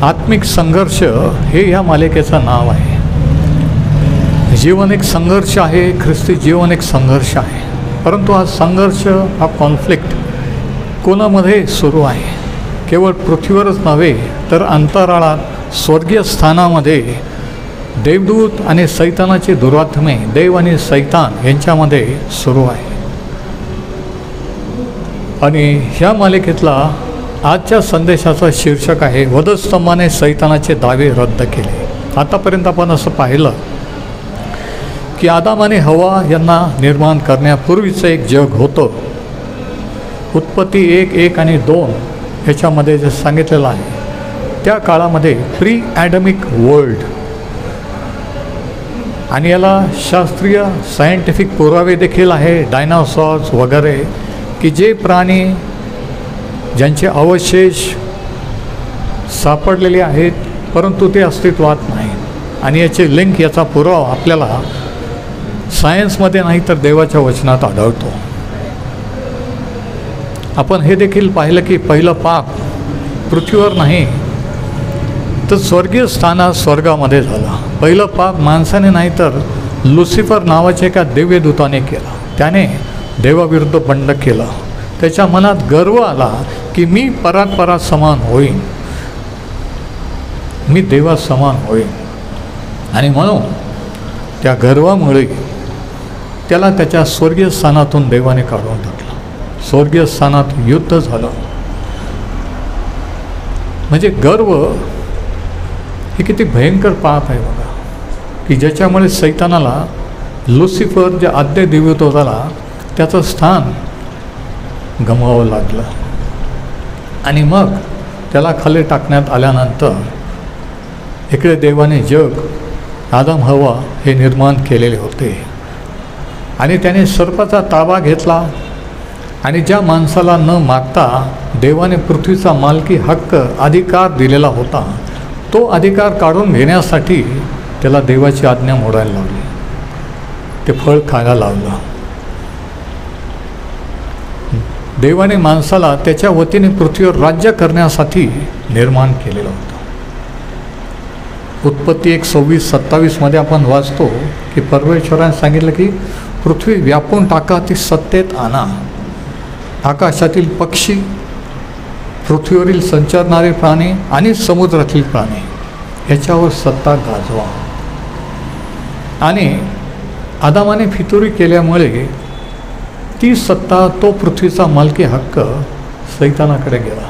आत्मिक संघर्ष हे ह्या मालिकेचं नाव आहे. जीवन एक संघर्ष आहे, ख्रिस्ती जीवन एक संघर्ष आहे. परंतु हा संघर्ष, हा कॉन्फ्लिक्ट कोणामध्ये सुरू आहे? केवळ पृथ्वीवरच नव्हे तर अंतराळात स्वर्गीय स्थानामध्ये देवदूत आणि सैतानाची दुरात्मे, देव आणि सैतान यांच्यामध्ये सुरू आहे. आणि ह्या मालिकेतला आजच्या संदेशाचं शीर्षक आहे, वधस्तंभाने सैतानाचे दावे रद्द केले. आतापर्यंत आपण असं पाहिलं की आदाम आणि हवा यांना निर्माण करण्यापूर्वीचं एक जग होतं. उत्पत्ती 1 आणि 2 ह्याच्यामध्ये जे सांगितलेलं आहे त्या काळामध्ये प्री ॲडमिक वर्ल्ड, आणि याला शास्त्रीय सायंटिफिक पुरावे देखील आहे, डायनासॉर्स वगैरे, की जे प्राणी ज्यांचे अवशेष सापडलेले आहेत परंतु ते अस्तित्वात नाहीत. आणि याचे लिंक, याचा पुरावा आपल्याला सायन्समध्ये नाही तर देवाच्या वचनात आढळतो. आपण हे देखील पाहिलं की पहिलं पाप पृथ्वीवर नाही तर स्वर्गीय स्थानात स्वर्गामध्ये झालं. पहिलं पाप माणसाने नाही तर लुसिफर नावाच्या एका दिव्यदूताने केलं. त्याने देवाविरुद्ध बंड केलं. त्याच्या मनात गर्व आला की मी परात समान होईन, मी देवा समान होईन. आणि म्हणून त्या गर्वामुळे त्याला त्याच्या स्वर्गीय स्थानातून देवाने काढून टाकलं. स्वर्गीय स्थानात युद्ध झालं. म्हणजे गर्व हे किती भयंकर पाप आहे बघा, की ज्याच्यामुळे सैतानाला, लुसिफर जे आद्य दिव्यदूताला त्याचं स्थान गमवावं लागलं. आणि मग त्याला खाली टाकण्यात आल्यानंतर इकडे देवाने जग, आदम हवा हे निर्माण केलेले होते. आणि त्याने सर्पाचा ताबा घेतला. आणि ज्या माणसाला न मागता देवाने पृथ्वीचा मालकी हक्क, अधिकार दिलेला होता, तो अधिकार काढून घेण्यासाठी त्याला देवाची आज्ञा मोडायला लावली, ते फळ खायला लावलं. देवाने माणसाला त्याच्या वतीने पृथ्वीवर राज्य करण्यासाठी निर्माण केलेलं होतं. उत्पत्ती 1:26-27 आपण वाचतो की परमेश्वराने सांगितलं की पृथ्वी व्यापून टाका, ती सत्तेत आणा. आकाशातील पक्षी, पृथ्वीवरील संचरणारे प्राणी आणि समुद्रातील प्राणी ह्याच्यावर सत्ता गाजवा. आणि आदामाने फितुरी केल्यामुळे ती सत्ता, तो पृथ्वीचा मालकी हक्क सैतानाकडे गेला.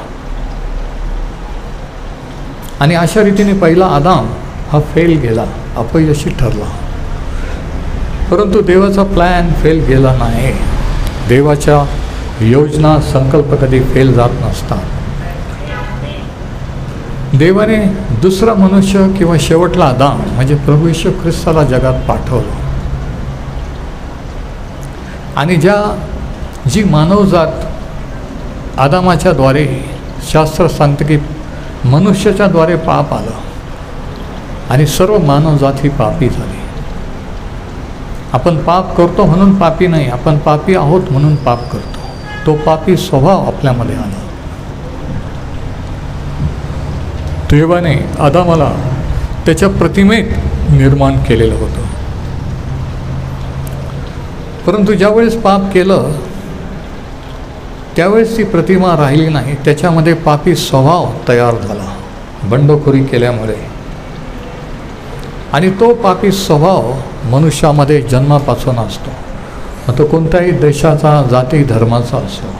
आणि अशा रीतीने पहिला आदाम हा फेल गेला, अपयशी ठरला. परंतु देवाचा प्लॅन फेल गेला नाही. देवाच्या योजना, संकल्प कधी फेल जात नसतात. देवाने दुसरा मनुष्य किंवा शेवटला आदाम म्हणजे प्रभू येशू ख्रिस्ताला जगात पाठवलं. आणि जी मानवजात आदामाच्या द्वारे, शास्त्र सांगतं की मनुष्याच्या द्वारे पाप आलं आणि सर्व मानवजात ही पापी झाली. आपण पाप करतो म्हणून पापी नाही, आपण पापी आहोत म्हणून पाप करतो. तो पापी स्वभाव आपल्यामध्ये आला. देवाने आदामाला त्याच्या प्रतिमेत निर्माण केलेलं होतं. परंतु ज्यावेळेस पाप केलं त्यावेळेस ती प्रतिमा राहिली नाही, त्याच्यामध्ये पापी स्वभाव तयार झाला बंडखोरी केल्यामुळे. आणि तो पापी स्वभाव मनुष्यामध्ये जन्मापासून असतो, मग तो कोणत्याही देशाचा, जाती, धर्माचा असो.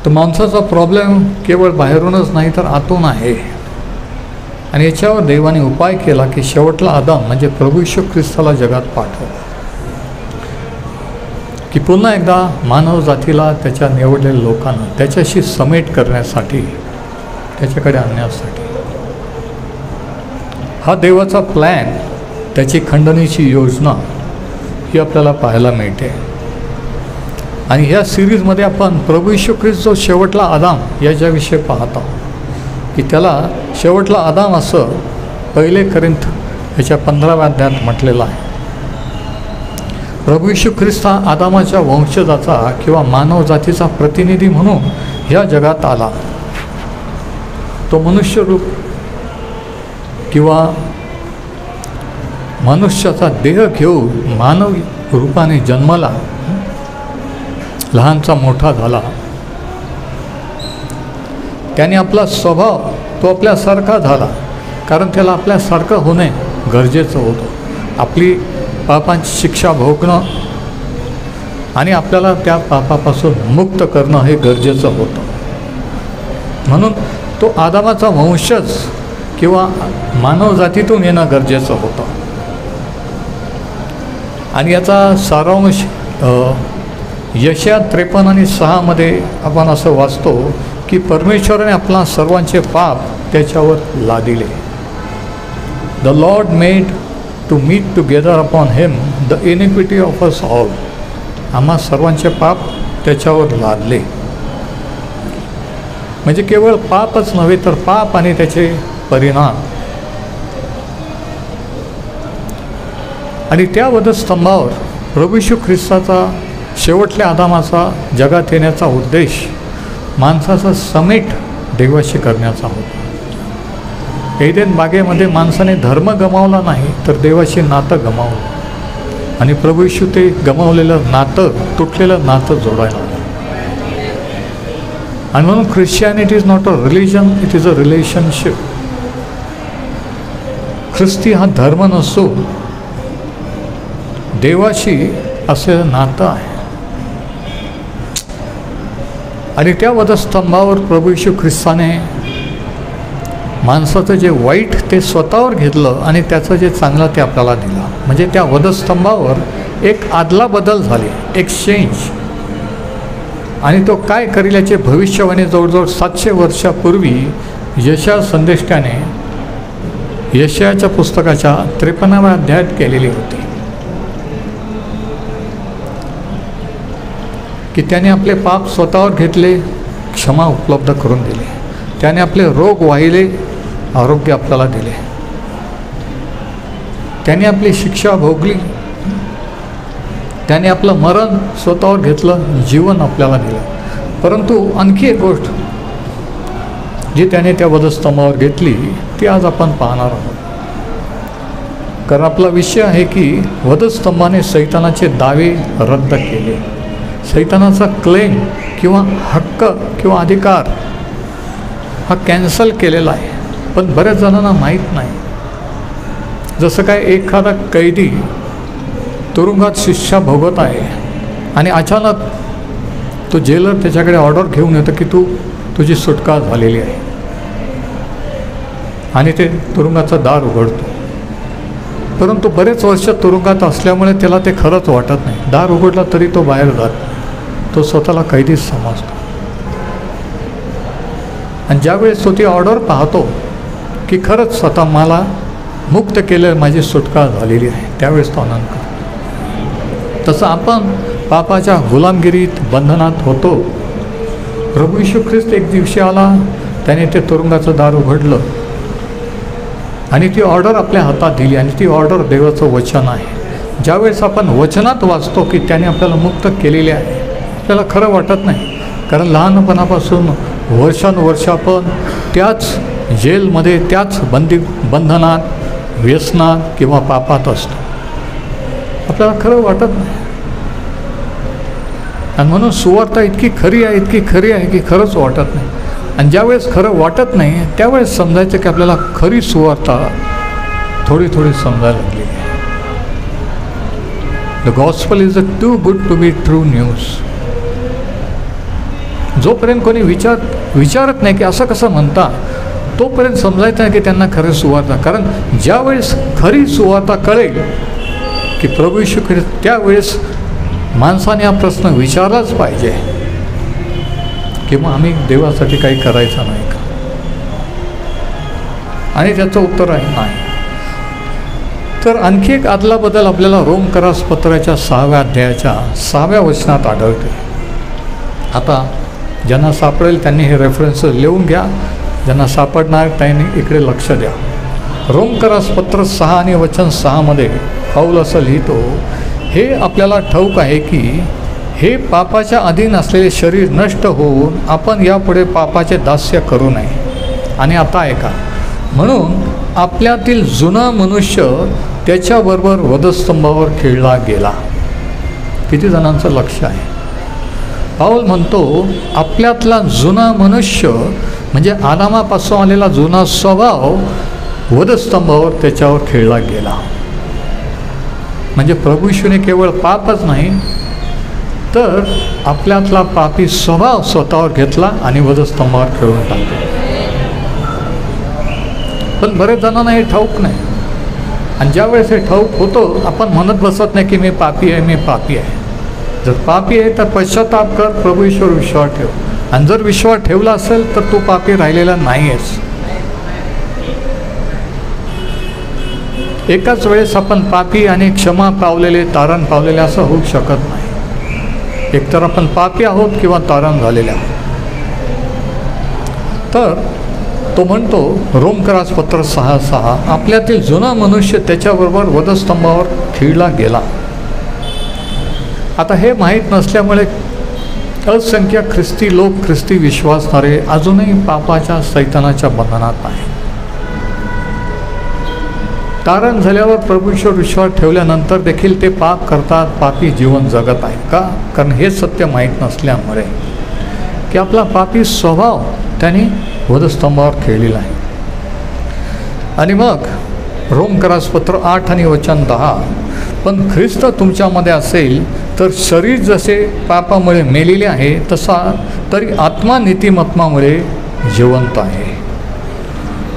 तर माणसाचा प्रॉब्लेम केवळ बाहेरूनच नाही तर आतून आहे. आणि याच्यावर देवाने उपाय केला की शेवटला आदाम म्हणजे प्रभू येशू ख्रिस्ताला जगात पाठवला, की पुन्हा एकदा मानव जातीला, त्याच्या निवडलेल्या लोकांना त्याच्याशी समेट करण्यासाठी, त्याच्याकडे आणण्यासाठी. हा देवाचा प्लॅन, त्याची खंडणीची योजना ही आपल्याला पाहायला मिळते. आणि ह्या सिरीजमध्ये आपण प्रभू येशू ख्रिस्त जो शेवटला आदाम याच्याविषयी पाहत आहोत, की त्याला शेवटला आदाम असं 1 कोरिंथ ह्याच्या 15व्या अध्यायात म्हटलेलं आहे. प्रभू येशू ख्रिस्त हा आदामाच्या वंशजाचा किंवा मानव जातीचा प्रतिनिधी म्हणून ह्या जगात आला. तो मनुष्यरूप किंवा मनुष्याचा देह घेऊन मानव रूपाने जन्माला, लहानचा मोठा झाला. त्याने आपला स्वभाव तो आपल्यासारखा झाला, कारण त्याला आपल्यासारखं होणे गरजेचं होतं. आपली पापांची शिक्षा भोगणं आणि आपल्याला त्या पापापासून मुक्त करणं हे गरजेचं होतं. म्हणून तो आदामाचा वंशज किंवा मानवजातीतून येणं गरजेचं होतं. आणि याचा सारांश यशया 53 आणि 6 मध्ये आपण असं वाचतो की परमेश्वराने आपला सर्वांचे पाप त्याच्यावर लादिले. The Lord made to meet together upon him the iniquity of us all. आम्हा सर्वांचे पाप त्याच्यावर लादले. म्हणजे केवळ पापच नव्हे तर पाप आणि त्याचे परिणाम. आणि त्या वधस्तंभावर प्रभू येशू ख्रिस्ताचा शेवटल्या आदामाचा जगात येण्याचा उद्देश माणसाचा समेट देवाशी करण्याचा होता. एदेन बागेमध्ये माणसाने धर्म गमावला नाही तर देवाशी नातं गमावलं. आणि प्रभू येशू ते गमावलेलं नातं, तुटलेलं नातं जोडायला. आणि म्हणून Christianity is not a religion, it is a relationship. ख्रिस्ती हा धर्म नसतो, देवाशी असलेलं नातं आहे. आणि त्या वधस्तंभावर प्रभू येशू ख्रिस्ताने माणसाचं जे वाईट ते स्वतःवर घेतलं आणि त्याचं जे चांगलं ते आपल्याला दिलं. म्हणजे त्या वधस्तंभावर एक आदला बदल झाली, एक्सचेंज. आणि तो काय करेल याचे भविष्यवाणी जवळजवळ 700 वर्षापूर्वी यशया संदेष्टाने यशयाच्या पुस्तकाच्या 53व्या अध्यायात केलेली होती. की त्याने आपले पाप स्वतःवर घेतले, क्षमा उपलब्ध करून दिली. त्याने आपले रोग वाहिले, आरोग्य आपल्याला दिले. त्याने आपली शिक्षा भोगली, त्याने आपलं मरण स्वतःवर घेतलं, जीवन आपल्याला दिलं. परंतु आणखी एक गोष्ट जी त्याने त्या वधस्तंभावर घेतली ती आज आपण पाहणार आहोत. कारण आपला विषय आहे की वधस्तंभाने सैतानाचे दावे रद्द केले. सैतानाचा क्लेम किंवा हक्क किंवा अधिकार हा कॅन्सल केलेला आहे. पण बऱ्याच जणांना माहीत नाही. जसं काय एखादा कैदी तुरुंगात शिक्षा भोगत आहे आणि अचानक तो जेलर त्याच्याकडे ऑर्डर घेऊन येतो की तुझी सुटका झालेली आहे. आणि ते तुरुंगाचं दार उघडतो. परंतु बरेच वर्ष तुरुंगात असल्यामुळे त्याला ते खरंच वाटत नाही. दार उघडला तरी तो बाहेर जात, तो स्वतःला कैदीच समजतो. आणि ज्यावेळेस तो ती ऑर्डर पाहतो की खरंच स्वतः मला मुक्त केलं, माझी सुटका झालेली आहे, त्यावेळेस तो आनंद करतो. तसं आपण पापाच्या गुलामगिरीत बंधनात होतो. प्रभू येशू ख्रिस्त एक दिवशी आला, त्याने ते तुरुंगाचं दार उघडलं आणि ती ऑर्डर आपल्या हातात दिली. आणि ती ऑर्डर देवाचं वचन आहे. ज्यावेळेस आपण वचनात वाचतो की त्याने आपल्याला मुक्त केलेले आहे, आपल्याला खरं वाटत नाही. कारण लहानपणापासून वर्षानुवर्ष आपण त्याच जेलमध्ये, त्याच बंधनात, व्यसनात किंवा पापात असतो. आपल्याला खरं वाटत नाही. आणि म्हणून सुवार्ता इतकी खरी आहे की खरंच वाटत नाही. आणि ज्यावेळेस खरं वाटत नाही त्यावेळेस समजायचं की आपल्याला खरी सुवार्ता थोडी समजायला लागली आहे. The gospel is too good to be true news. जोपर्यंत कोणी विचारत नाही की असं कसं म्हणता, तोपर्यंत समजायचं आहे की त्यांना खरं सुवार्ता. कारण ज्यावेळेस खरी सुवार्ता कळेल की प्रभू येशू ख्रिस्त, त्यावेळेस माणसाने हा प्रश्न विचारलाच पाहिजे की मग आम्ही देवासाठी काही करायचं नाही का? आणि त्याचं उत्तर आहे नाही. तर आणखी एक आदला बदल आपल्याला रोमकरास पत्राच्या 6व्या अध्यायाच्या 6व्या वचनात आढळते. आता ज्यांना सापडेल त्यांनी हे रेफरन्स लिहून घ्या, ज्यांना सापडणार त्यांनी इकडे लक्ष द्या. रोमकरास पत्र 6 आणि वचन 6 मध्ये पाऊल असं लिहितो, हे आपल्याला ठाऊक आहे की हे पापाच्या अधीन असलेले शरीर नष्ट होऊन आपण यापुढे पापाचे दास्य करू नये. आणि आता ऐका. म्हणून आपल्यातील जुना मनुष्य त्याच्याबरोबर वधस्तंभावर खिळला गेला. किती जणांचं लक्ष आहे? पाऊल म्हणतो आपल्यातला जुना मनुष्य म्हणजे आदामापासून आलेला जुना स्वभाव वधस्तंभावर त्याच्यावर खिळला गेला. म्हणजे प्रभू येशूने केवळ पापच नाही तर आपल्यातला पापी स्वभाव स्वतःवर घेतला आणि वधस्तंभावर खिळून टाकला. पण बरेच जणांना हे ठाऊक नाही. आणि ज्यावेळेस हे ठाऊक होतो आपण म्हणत बसत नाही की मी पापी आहे, मी पापी आहे. जर पापी आहे तर पश्चाताप कर, प्रभू ईश्वर विश्वास ठेव. आणि जर विश्वास ठेवला असेल तर तू पापी राहिलेला नाही आहेस. एकाच वेळेस आपण पापी आणि क्षमा पावलेले, तारण पावलेले असं होऊ शकत नाही. एकतर आपण पापी आहोत किंवा तारण झालेले आहोत. तर तो म्हणतो रोमकरासपत्र 6:6 आपल्यातील जुना मनुष्य त्याच्याबरोबर वधस्तंभावर खिळला गेला. आता हे माहीत नसल्यामुळे असंख्य ख्रिस्ती लोक, ख्रिस्ती विश्वासणारे अजूनही पापाच्या सैतानाच्या बंधनात आहे. तारण झाल्यावर प्रभू ईश्वर विश्वास ठेवल्यानंतर देखील ते पाप करतात, पापी जीवन जगत आहे. का? कारण हे सत्य माहीत नसल्यामुळे की आपला पापी स्वभाव त्याने वधस्तंभावर खेळलेला आहे. आणि मग रोमकरासपत्र 8 आणि वचन 10 पण ख्रिस्त तुमच्यामध्ये असेल तर शरीर जसे पापामुळे मेलेले आहे तसा तरी आत्मा नीतिमत्वामुळे जिवंत आहे.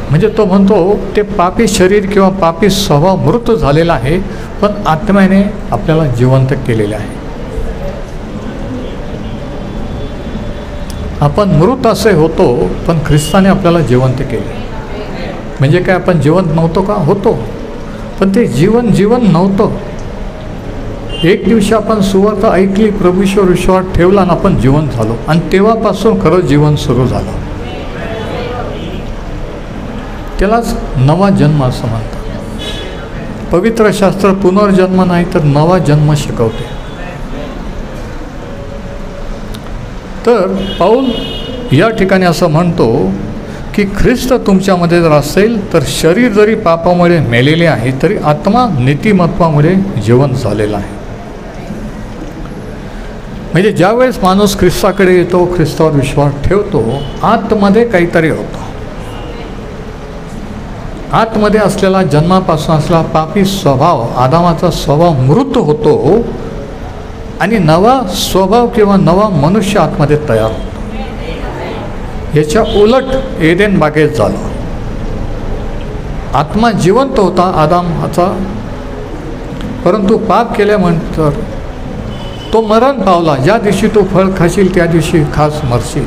म्हणजे तो म्हणतो ते पापी शरीर किंवा पापी स्वभाव मृत झालेला आहे पण आत्म्याने आपल्याला जिवंत केलेले आहे. आपण मृत असे होतो पण ख्रिस्ताने आपल्याला जिवंत केले. म्हणजे काय आपण जिवंत नव्हतो का? होतो. पण ते जीवन नव्हतं. एक दिवशी आपण सुवार्ता ऐकली, प्रभू ईश्वर विश्वास ठेवला आणि आपण जिवंत झालो. आणि तेव्हापासून खरं जीवन सुरू झालं. त्यालाच नवा जन्म असं म्हणतात. पवित्र शास्त्र पुनर्जन्म नाही तर नवा जन्म शिकवते. तर पाऊल या ठिकाणी असं म्हणतो की ख्रिस्त तुमच्यामध्ये जर असेल तर शरीर जरी पापामुळे मेलेले आहे तरी आत्मा नीतिमत्वामुळे जिवंत झालेला आहे. म्हणजे ज्यावेळेस माणूस ख्रिस्ताकडे येतो, ख्रिस्तावर विश्वास ठेवतो, आतमध्ये काहीतरी होतं. आतमध्ये असलेला जन्मापासून असलेला पापी स्वभाव, आदामाचा स्वभाव मृत होतो आणि नवा स्वभाव किंवा नवा मनुष्य आतमध्ये तयार होतो. याच्या उलट एदेन बागेत झालं. आत्मा जिवंत होता आदामाचा, परंतु पाप केल्यानंतर तो मरण पावला. ज्या दिवशी तो फळ खाशील त्या दिवशी खास मरशील.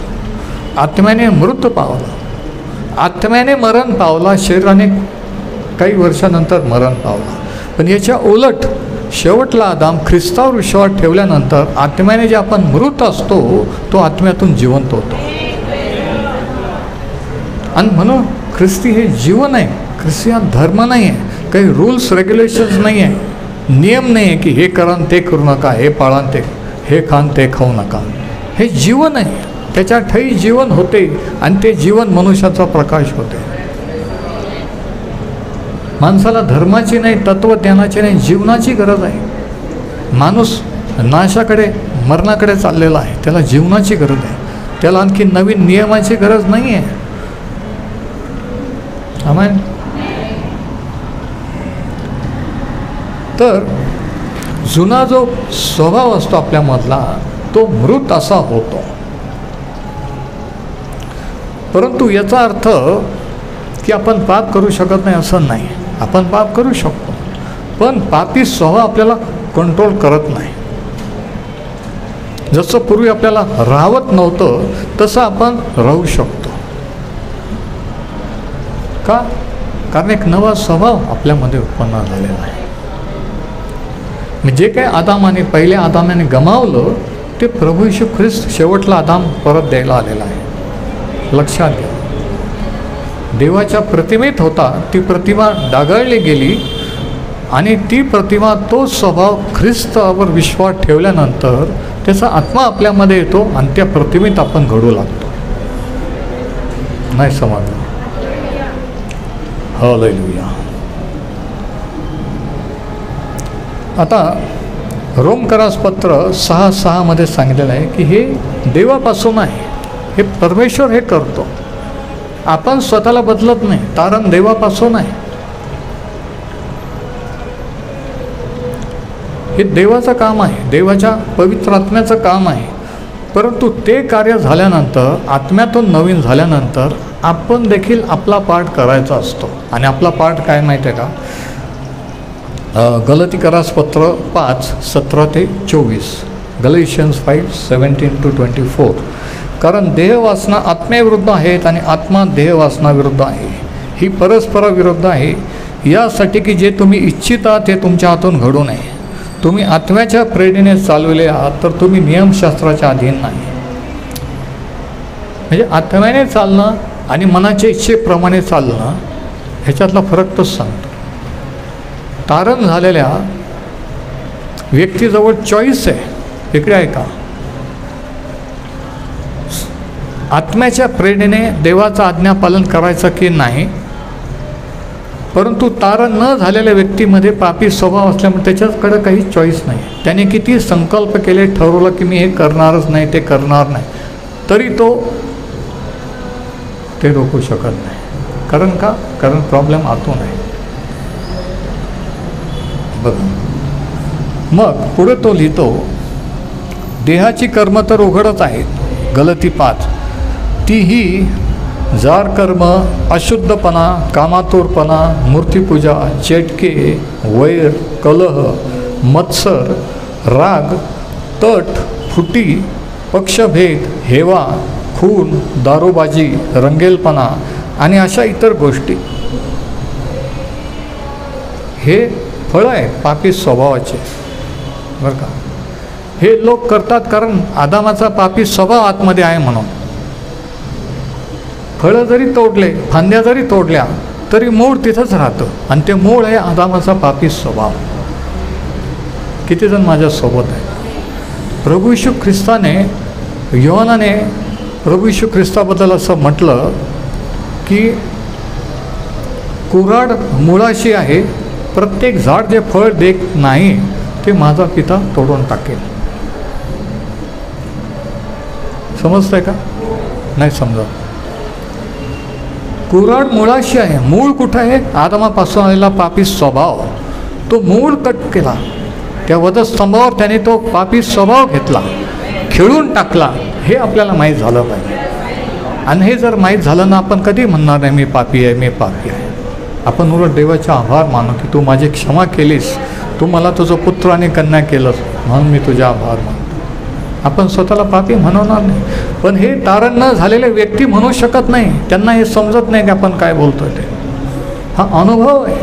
आत्म्याने मृत पावला, आत्म्याने मरण पावला, शरीराने काही वर्षानंतर मरण पावला. पण याच्या उलट शेवटला आदाम ख्रिस्तावर विश्वास ठेवल्यानंतर आत्म्याने जे आपण मृत असतो तो आत्म्यातून जिवंत होतो. आणि म्हणून ख्रिस्ती हे जीवन आहे. ख्रिस्ती हा धर्म नाही आहे, काही रूल्स रेग्युलेशन्स नाही आहे, नियम नाही आहे की हे करा ते करू नका, हे पाळा ते, हे खान ते खाऊ नका. हे जीवन आहे. त्याच्या ठायी जीवन होते आणि ते जीवन मनुष्याचा प्रकाश होते. माणसाला धर्माची नाही, तत्वज्ञानाची नाही, जीवनाची गरज आहे. माणूस नाशाकडे, मरणाकडे चाललेला आहे. त्याला जीवनाची गरज आहे. त्याला आणखी नवीन नियमाची गरज नाही आहे. आमेन. तर जुना जो स्वभाव असतो आपल्यामधला तो मृत असा होतो. परंतु याचा अर्थ की आपण पाप करू शकत नाही असं नाही. आपण पाप करू शकतो, पण पापी स्वभाव आपल्याला कंट्रोल करत नाही. जसं पूर्वी आपल्याला राहत नव्हतं तसं आपण राहू शकतो. का? कारण एक नवा स्वभाव आपल्यामध्ये उत्पन्न झालेला आहे. जे काही आदामाने, पहिल्या आदामाने गमावलं ते प्रभू येशू ख्रिस्त शेवटला आदाम परत द्यायला आलेला आहे. लक्षात घ्या. देवाच्या प्रतिमेत होता, ती प्रतिमा डागाळली गेली आणि ती प्रतिमा, तो स्वभाव ख्रिस्तावर विश्वास ठेवल्यानंतर त्याचा आत्मा आपल्यामध्ये येतो आणि त्या प्रतिमेत आपण घडू लागतो. नाही समजलं? हालेलुया. आता रोमकरास पत्र 6:6 मध्ये सांगितलेलं आहे की हे देवापासून आहे, हे परमेश्वर हे करतो, आपण स्वतःला बदलत नाही, तारण देवापासून आहे. हे देवाचं काम आहे, देवाच्या पवित्र आत्म्याचं काम आहे. परंतु ते कार्य झाल्यानंतर, आत्म्यातून नवीन झाल्यानंतर आपण देखील आपला पाठ करायचा असतो. आणि आपला पाठ काय माहिती आहे का? गलातीकरास पत्र 5:17-24, गलेशियन्स 5:17-24. कारण देहवासना आत्म्याविरुद्ध आहेत आणि आत्मा देहवासनाविरुद्ध आहे, ही परस्पराविरुद्ध आहे, यासाठी की जे तुम्ही इच्छिता ते तुमच्या हातून घडू नये. तुम्ही आत्म्याच्या प्रेरणेने चालवले आहात तर तुम्ही नियमशास्त्राच्या अधीन नाही. म्हणजे आत्म्याने चालणं आणि मनाच्या इच्छेप्रमाणे चालणं ह्याच्यातला फरक तोच सांगतो. तारण झालेल्या व्यक्तीजवळ चॉईस आहे. इकडे आहे का? आत्म्याच्या प्रेरणेने देवाचं आज्ञापालन करायचं की नाही. परंतु तारण न झालेल्या व्यक्तीमध्ये पापी स्वभाव असल्यामुळे त्याच्याकडे काही चॉईस नाही. त्याने किती संकल्प केले, ठरवलं की मी हे करणारच नाही, ते करणार नाही, तरी तो ते रोखू शकत नाही. कारण का? कारण प्रॉब्लेम आतून आहे. बघा मग पुढे तो लिहितो, देहाची कर्म तर उघडच आहेत, गलती 5, तीही जार कर्म, अशुद्धपणा, कामातुरपणा, मूर्तिपूजा, चेटके, वैर, कलह, मत्सर, राग, तट, फुटी, पक्षभेद, हेवा, खून, दारूबाजी, रंगेलपणा आणि अशा इतर गोष्टी. हे फळं आहे पापी स्वभावाचे, बरं का. हे लोक करतात कारण आदामाचा पापी स्वभाव आतमध्ये आहे म्हणून. फळं जरी तोडले, फांद्या जरी तोडल्या तरी मूळ तिथंच राहतं आणि ते मूळ आहे आदामाचा पापी स्वभाव. किती जण माझ्यासोबत आहे? प्रभू येशू ख्रिस्ताने, योहानाने प्रभू येशू ख्रिस्ताबद्दल असं म्हटलं की कुऱ्हाड मुळाशी आहे, प्रत्येक झाड जे फळ देत नाही ते माझा पिता तोडून टाकेल. समजतंय का? नाही समजत. कुऱ्हाड मुळाशी आहे, मूळ कुठं आहे? आदमापासून आलेला पापी स्वभाव, तो मूळ कट केला. त्या वधस्तंभावर त्याने तो पापी स्वभाव घेतला, खिळून टाकला. हे आपल्याला माहीत झालं पाहिजे. आणि हे जर माहीत झालं ना, आपण कधी म्हणणार नाही मी पापी आहे, मी पापी आहे. आपण उलट देवाचा आभार मानू की तू माझी क्षमा केलीस, तू मला तुझं पुत्र आणि कन्या केलंस म्हणून मी तुझा आभार मानतो. आपण स्वतःला पापी म्हणवणार नाही. पण हे तारण न झालेले व्यक्ती म्हणू शकत नाही. त्यांना हे समजत नाही की आपण काय बोलतोय ते. हा अनुभव आहे.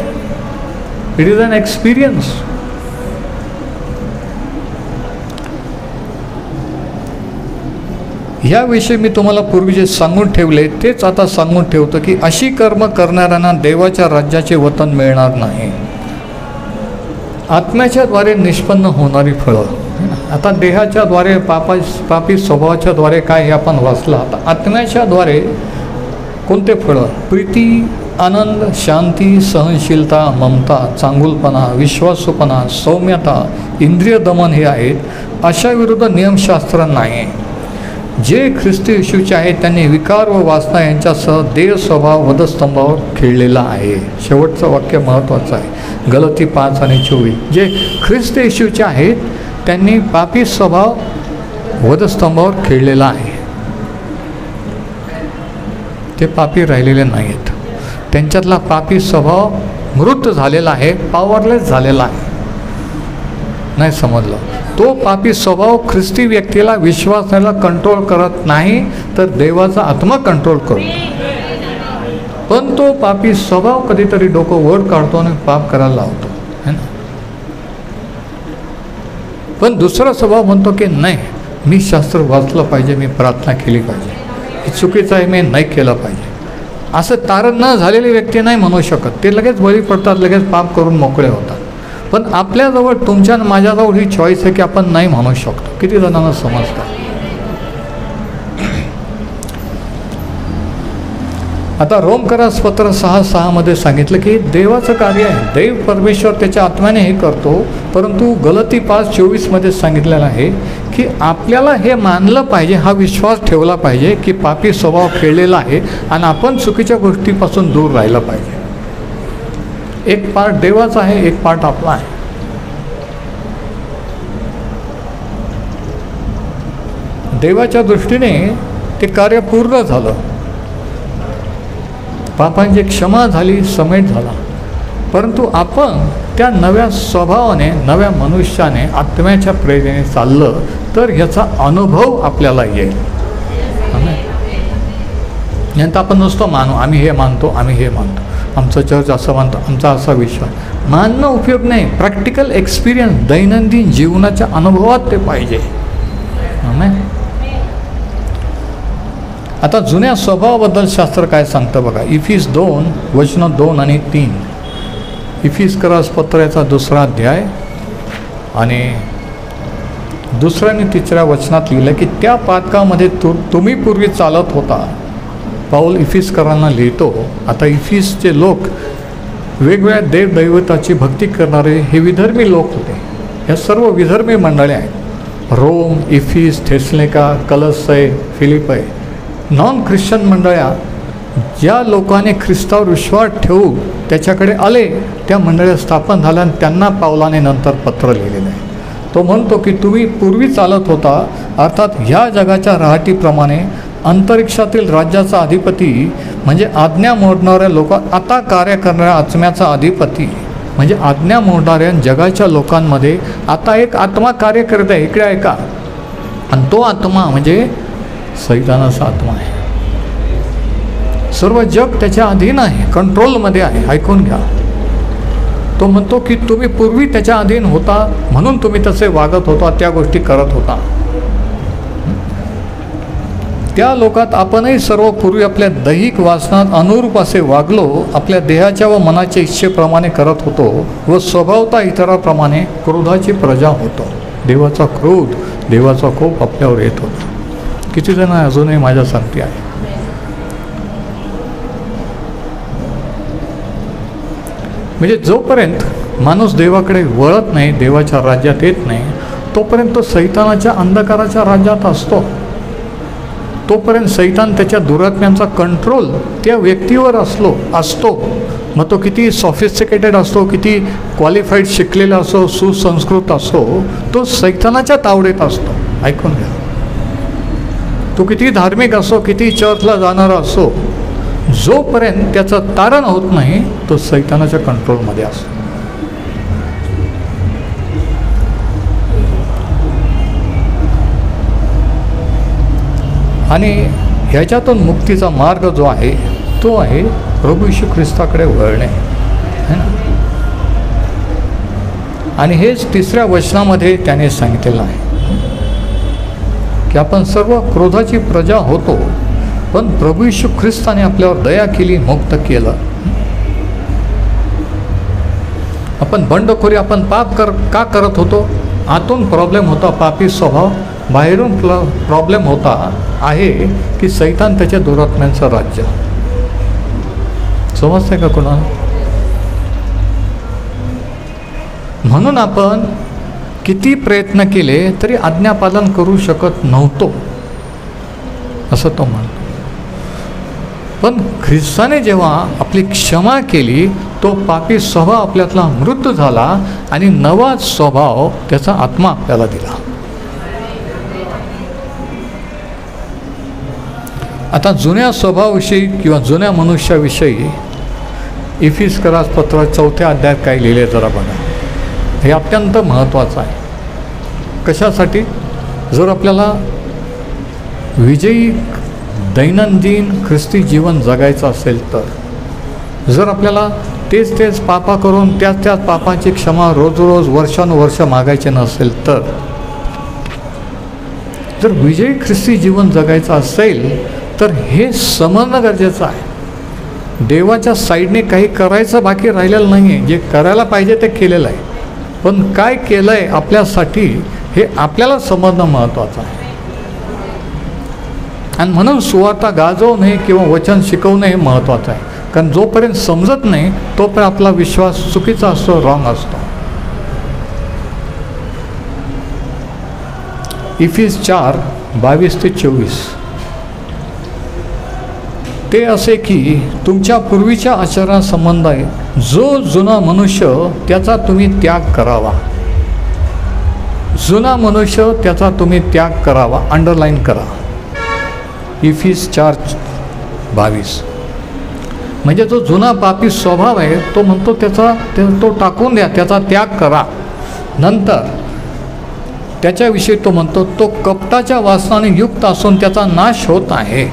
It is an experience. ह्याविषयी मी तुम्हाला पूर्वी जे सांगून ठेवले तेच आता सांगून ठेवतो की अशी कर्म करणाऱ्यांना देवाच्या राज्याचे वतन मिळणार नाही. आत्म्याच्या द्वारे निष्पन्न होणारी फळं. आता देहाच्या द्वारे पापी स्वभावाच्या द्वारे काय हे आपण वाचलं. आता आत्म्याच्या द्वारे कोणते फळं? प्रीती, आनंद, शांती, सहनशीलता, ममता, चांगुलपणा, विश्वासूपणा, सौम्यता, इंद्रिय दमन हे आहेत. अशा विरुद्ध नियमशास्त्र नाही. जे ख्रिस्त येशूचे आहेत त्यांनी विकार व वासना यांच्यासह देह स्वभाव वधस्तंभावर खेळलेला आहे. शेवटचं वाक्य महत्त्वाचं आहे, गलाती 5:24. जे ख्रिस्त येशूचे आहेत त्यांनी पापी स्वभाव वधस्तंभावर खेळलेला आहे. ते पापी राहिलेले नाहीत. त्यांच्यातला पापी स्वभाव मृत झालेला आहे, पॉवरलेस झालेला आहे. नाही समजलं? तो पापी स्वभाव ख्रिस्ती व्यक्तीला विश्वासाला कंट्रोल करत नाही तर देवाचा आत्मा कंट्रोल करतो. पण तो पापी स्वभाव कधीतरी डोकं वर काढतो आणि पाप करायला लावतो, है ना. पण दुसरा स्वभाव म्हणतो की नाही, मी शास्त्र वाचलं पाहिजे, मी प्रार्थना केली पाहिजे, हे चुकीचं आहे, मी नाही केलं पाहिजे. असं तारण न झालेली व्यक्ती नाही म्हणू शकत. ते लगेच बळी पडतात, लगेच पाप करून मोकळे होतात. पण आपल्याजवळ, तुमच्या माझ्याजवळ ही चॉईस आहे की आपण नाही म्हणू शकतो. किती जणांना समजतं? आता रोमकरास पत्र 6:6 सांगितलं की देवाचं कार्य आहे, देव परमेश्वर त्याच्या आत्म्याने हे करतो. परंतु गलती 5:24 सांगितलेलं आहे की आपल्याला हे मानलं पाहिजे, हा विश्वास ठेवला पाहिजे की पापी स्वभाव खेळलेला आहे आणि आपण चुकीच्या गोष्टीपासून दूर राहिलं पाहिजे. एक पार्ट देवाचा आहे, एक पार्ट आपला आहे. देवाच्या दृष्टीने ते कार्य पूर्ण झालं, पापांची क्षमा झाली, समेट झाला. परंतु आपण त्या नव्या स्वभावाने, नव्या मनुष्याने, आत्म्याच्या प्रेरणेने चाललं तर ह्याचा अनुभव आपल्याला येईल. नंतर आपण नुसतं मानू, आम्ही हे मानतो, आम्ही हे मानतो, आमचं चर्च असं मानतो, आमचा असा विश्वास, मानणं उपयोग नाही. प्रॅक्टिकल एक्सपिरियन्स, दैनंदिन जीवनाच्या अनुभवात ते पाहिजे. आता जुन्या स्वभावाबद्दल शास्त्र काय सांगतं बघा. इफिस 2:2 आणि 3. इफिसकरास पत्राचा 2 अध्याय आणि 2 आणि 3 वचनात लिहिलं की त्या पातकामध्ये तुम्ही पूर्वी चालत होता. पाऊल इफिसकरांना लिहितो. आता इफिसचे लोक वेगवेगळ्या देवदैवताची भक्ती करणारे हे विधर्मी लोक होते. या सर्व विधर्मी मंडळे आहेत. रोम, इफिस, थेसलोनिका, कलस्से, फिलिपी, नॉन ख्रिश्चन मंडळ्या ज्या लोकांनी ख्रिस्तावर विश्वास ठेवू त्याच्याकडे आले, त्या मंडळ्या स्थापन झाल्या आणि त्यांना पावलाने नंतर पत्र लिहिलेलं आहे. तो म्हणतो की तुम्ही पूर्वी चालत होता, अर्थात ह्या जगाच्या राहटीप्रमाणे अंतरिक्षातील राज्याचा अधिपती म्हणजे आज्ञा मोडणाऱ्या लोक, आता कार्य करणाऱ्या आत्म्याचा अधिपती म्हणजे आज्ञा मोडणाऱ्या जगाच्या लोकांमध्ये आता एक आत्मा कार्य करत आहे. इकडे ऐका, आणि तो आत्मा म्हणजे सैतानाचा आत्मा आहे. सर्व जग त्याच्या अधीन आहे, कंट्रोलमध्ये आहे. ऐकून घ्या. तो म्हणतो की तुम्ही पूर्वी त्याच्या अधीन होता म्हणून तुम्ही तसे वागत होता, त्या गोष्टी करत होता. त्या लोकात आपणही सर्व पूर्वी आपल्या दैहिक वासनात अनुरूप असे वागलो, आपल्या देहाच्या व मनाच्या इच्छेप्रमाणे करत होतो व स्वभावता इतराप्रमाणे क्रोधाची प्रजा होतो. देवाचा क्रोध, देवाचा कोप आपल्यावर येत होता. किती जण अजूनही माझ्या सांगते आहे. म्हणजे जोपर्यंत माणूस देवाकडे वळत नाही, देवाच्या राज्यात येत नाही, तोपर्यंत तो सैतानाच्या अंधकाराच्या राज्यात असतो. तोपर्यंत सैतान त्याच्या दुरात्म्यांचा कंट्रोल त्या व्यक्तीवर असतो. मग तो किती सॉफिस्टिकेटेड असतो, किती क्वालिफाईड शिकलेला असो, सुसंस्कृत असो, तो सैतानाच्या तावडीत असतो. ऐकून घ्या. तो किती धार्मिक असो, किती चर्चला जाणारा असो, जोपर्यंत त्याचं तारण होत नाही तो सैतानाच्या कंट्रोलमध्ये असतो. आणि ह्याच्यातून मुक्तीचा मार्ग जो आहे तो आहे प्रभू येशू ख्रिस्ताकडे वळणे, है ना. आणि हेच 3 वचनामध्ये त्याने सांगितलेलं आहे की आपण सर्व क्रोधाची प्रजा होतो, पण प्रभू येशू ख्रिस्ताने आपल्यावर दया केली, मुक्त केलं. आपण बंडखोरी, आपण पाप का करत होतो? आतून प्रॉब्लेम होता, पापी स्वभाव. बाहेरून प्रॉब्लेम होता आहे की सैतान त्याच्या दुरात्म्यांचं राज्य. समजतंय का कोणाला? म्हणून आपण किती प्रयत्न केले तरी आज्ञापालन करू शकत नव्हतो असं तो म्हणतो. पण ख्रिस्ताने जेव्हा आपली क्षमा केली, तो पापी स्वभाव आपल्यातला मृत झाला आणि नवा स्वभाव, त्याचा आत्मा आपल्याला दिला. आता जुन्या स्वभावाविषयी किंवा जुन्या मनुष्याविषयी इफिसकरास पत्र 4 अध्यायात काय लिहिले जरा बघा. हे अत्यंत महत्त्वाचं आहे. कशासाठी? जर आपल्याला विजयी दैनंदिन ख्रिस्ती जीवन जगायचं असेल तर, जर आपल्याला तेच पापा करून त्याच पापाची क्षमा रोज वर्षानुवर्ष मागायचे नसेल तर, जर विजयी ख्रिस्ती जीवन जगायचं असेल तर हे समजणं गरजेचं आहे. देवाच्या साईडने काही करायचं बाकी राहिलेलं नाही आहे. जे करायला पाहिजे ते केलेलं आहे, पण काय केलं आहे आपल्यासाठी हे आपल्याला समजणं महत्त्वाचं आहे. आणि म्हणून सुवार्ता गाजवणे किंवा वचन शिकवणे हे महत्त्वाचं आहे. कारण जोपर्यंत समजत नाही तोपर्यंत आपला विश्वास चुकीचा असतो, रॉंग असतो. इफिस 4:22-24 ते असे की तुमच्या पूर्वीच्या आचरणासंबंध आहे जो जुना मनुष्य त्याचा तुम्ही त्याग करावा. जुना मनुष्य त्याचा तुम्ही त्याग करावा. अंडरलाईन करा. इफिस 4:22 म्हणजे जो जुना पापी स्वभाव आहे तो म्हणतो तो टाकून द्या, त्याचा त्याग करा. नंतर त्याच्याविषयी तो म्हणतो तो कपटाच्या वासनाने युक्त असून त्याचा नाश होत आहे.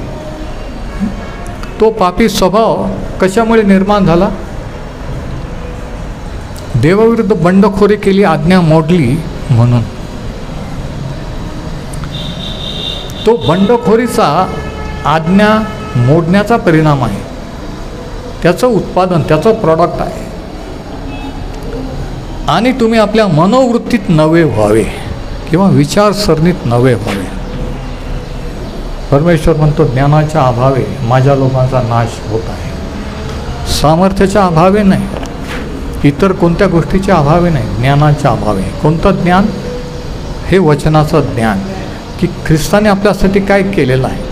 तो पापी स्वभाव कशामुळे निर्माण झाला? देवाविरुद्ध बंडखोरी केली, आज्ञा मोडली म्हणून. तो बंडखोरीचा आज्ञा मोडण्याचा परिणाम आहे. त्याचं उत्पादन, त्याचं प्रॉडक्ट आहे. आणि तुम्ही आपल्या मनोवृत्तीत नवे व्हावे किंवा विचारसरणीत नवे व्हावे. परमेश्वर म्हणतो ज्ञानाच्या अभावे माझ्या लोकांचा नाश होत आहे. सामर्थ्याच्या अभावे नाही, इतर कोणत्या गोष्टीच्या अभावे नाही, ज्ञानाच्या अभावे. कोणतं ज्ञान? हे वचनाचं ज्ञान की ख्रिस्ताने आपल्यासाठी काय केलेलं आहे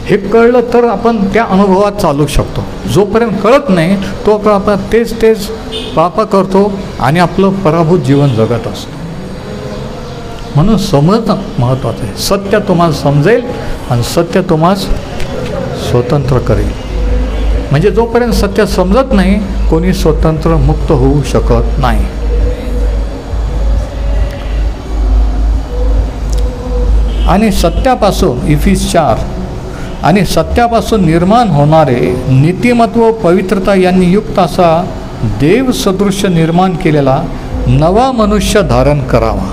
हे कळलं तर आपण त्या अनुभवात चालू शकतो. जोपर्यंत कळत नाही तोपर्यंत आपण तेच पाप करतो आणि आपलं पराभूत जीवन जगत असतो. म्हणून समजणं महत्त्वाचं आहे. सत्य तुम्हाला समजेल आणि सत्य तुम्हाला स्वतंत्र करेल. म्हणजे जोपर्यंत सत्य समजत नाही कोणी स्वतंत्र मुक्त होऊ शकत नाही. आणि सत्यापासून इफिस 4 आणि सत्यापासून निर्माण होणारे नीतिमत्व पवित्रता यांनी युक्त असा देवसदृश्य निर्माण केलेला नवा मनुष्य धारण करावा.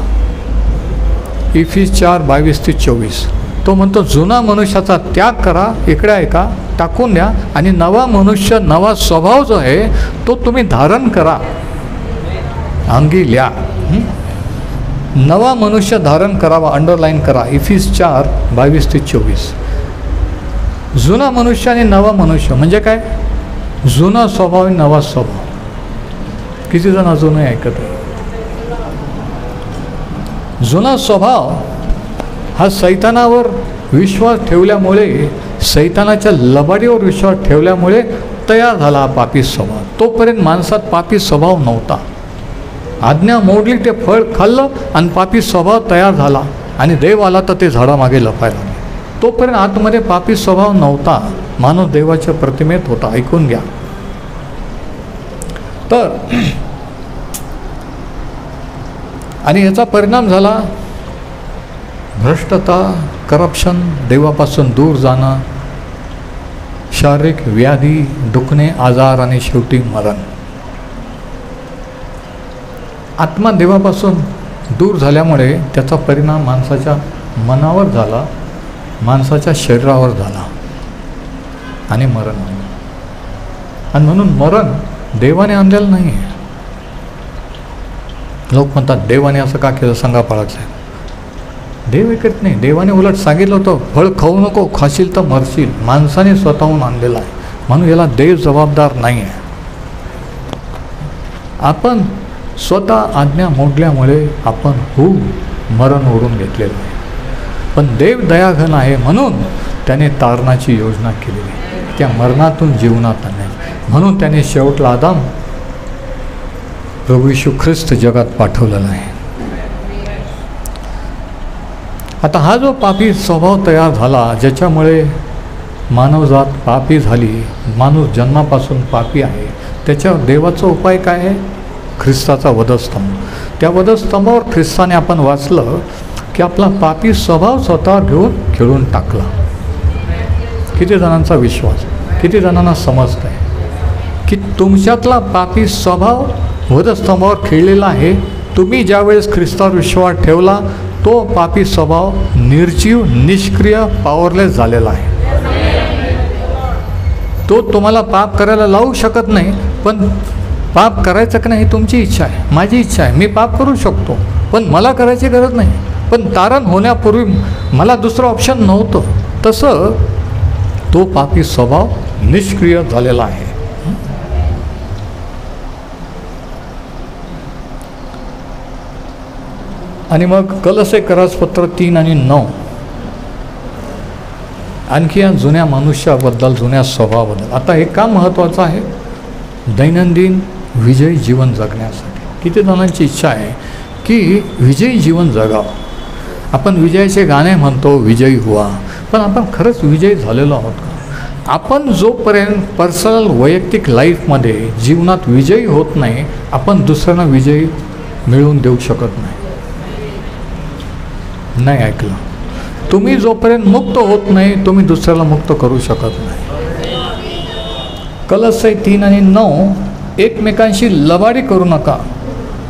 इफिस 4:22-24 तो म्हणतो जुना मनुष्याचा त्याग करा. इकडे आहे का? टाकून द्या. आणि नवा मनुष्य, नवा स्वभाव जो आहे तो तुम्ही धारण करा, अंगी ल्या. नवा मनुष्य धारण करावा. अंडरलाईन करा. इफिस 4:22-24 जुना मनुष्य आणि नवा मनुष्य म्हणजे काय? जुना स्वभाव आणि नवा स्वभाव. किती जण अजूनही ऐकत आहे? जुना स्वभाव हा सैतानावर विश्वास ठेवल्यामुळे, सैतानाच्या लबाडीवर विश्वास ठेवल्यामुळे तयार झाला हा पापी स्वभाव. तोपर्यंत माणसात पापी स्वभाव नव्हता. आज्ञा मोडली, ते फळ खाल्लं आणि पापी स्वभाव तयार झाला आणि देव आला तर ते झाडामागे लपायला. तोपर्यंत आतमध्ये पापी स्वभाव नव्हता. मानव देवाच्या प्रतिमेत होता. ऐकून घ्या. तर आणि याचा परिणाम झाला भ्रष्टता, करप्शन, देवापासून दूर जाणं, शारीरिक व्याधी, दुखणे, आजार आणि शेवटी मरण. आत्मा देवापासून दूर झाल्यामुळे त्याचा परिणाम माणसाच्या मनावर झाला, माणसाच्या शरीरावर झाला आणि मरण झालं. आणि म्हणून मरण देवाने आणलेलं नाही. लोक म्हणतात देवाने असं का केलं? सांगा बाळासाहेब. देव ऐकत नाही. देवाने उलट सांगितलं होतं फळ खाऊ नको, खाशील तर मरशील. माणसाने स्वतःहून आणलेला आहे. म्हणून याला देव जबाबदार नाही आहे. आपण स्वतः आज्ञा मोडल्यामुळे आपण मरण ओढून घेतलेलं आहे. पण देव दयाघन आहे म्हणून त्याने तारणाची योजना केलेली. त्या मरणातून जीवनात आणणे. म्हणून त्याने शेवटला आदाम प्रभू येशू ख्रिस्त जगात पाठवलेला आहे. आता हा जो पापी स्वभाव तयार झाला, ज्याच्यामुळे मानवजात पापी झाली, माणूस जन्मापासून पापी आहे, त्याच्यावर देवाचा उपाय काय आहे? ख्रिस्ताचा वधस्तंभ. त्या वधस्तंभावर ख्रिस्ताने आपण वाचलं की आपला पापी स्वभाव स्वतः घेऊन खेळून टाकला. किती जणांचा विश्वास, किती जणांना समजतं आहे की तुमच्यातला पापी स्वभाव वधस्तंभावर खेळलेला आहे. तुम्ही ज्यावेळेस ख्रिस्तावर विश्वास ठेवला तो पापी स्वभाव निर्जीव, निष्क्रिय, पॉवरलेस झालेला आहे. तो तुम्हाला पाप करायला लावू शकत नाही. पण पाप करायचं की नाही ही तुमची इच्छा आहे, माझी इच्छा आहे. मी पाप करू शकतो पण मला करायची गरज नाही. पण तारण होण्यापूर्वी मला दुसरं ऑप्शन नव्हतं. तसं तो पापी स्वभाव निष्क्रिय झालेला आहे. आणि मग कलसेकरास पत्र 3 आणि 9 आणखी या जुन्या मनुष्याबद्दल, जुन्या स्वभावाबद्दल. आता हे का महत्त्वाचं आहे? दैनंदिन विजयी जीवन जगण्यासाठी. किती जणांची इच्छा आहे की विजयी जीवन जगावं. आपण विजयाचे गाणे म्हणतो, विजयी हुआ, पण आपण खरंच विजयी झालेलो आहोत का? आपण जोपर्यंत पर्सनल वैयक्तिक लाईफमध्ये जीवनात विजयी होत नाही, आपण दुसऱ्यांना विजयी मिळवून देऊ शकत नाही. नाही ऐकलं? तुम्ही जोपर्यंत मुक्त होत नाही, तुम्ही दुसऱ्याला मुक्त करू शकत नाही. कलसे 3 आणि 9 एकमेकांशी लबाडी करू नका,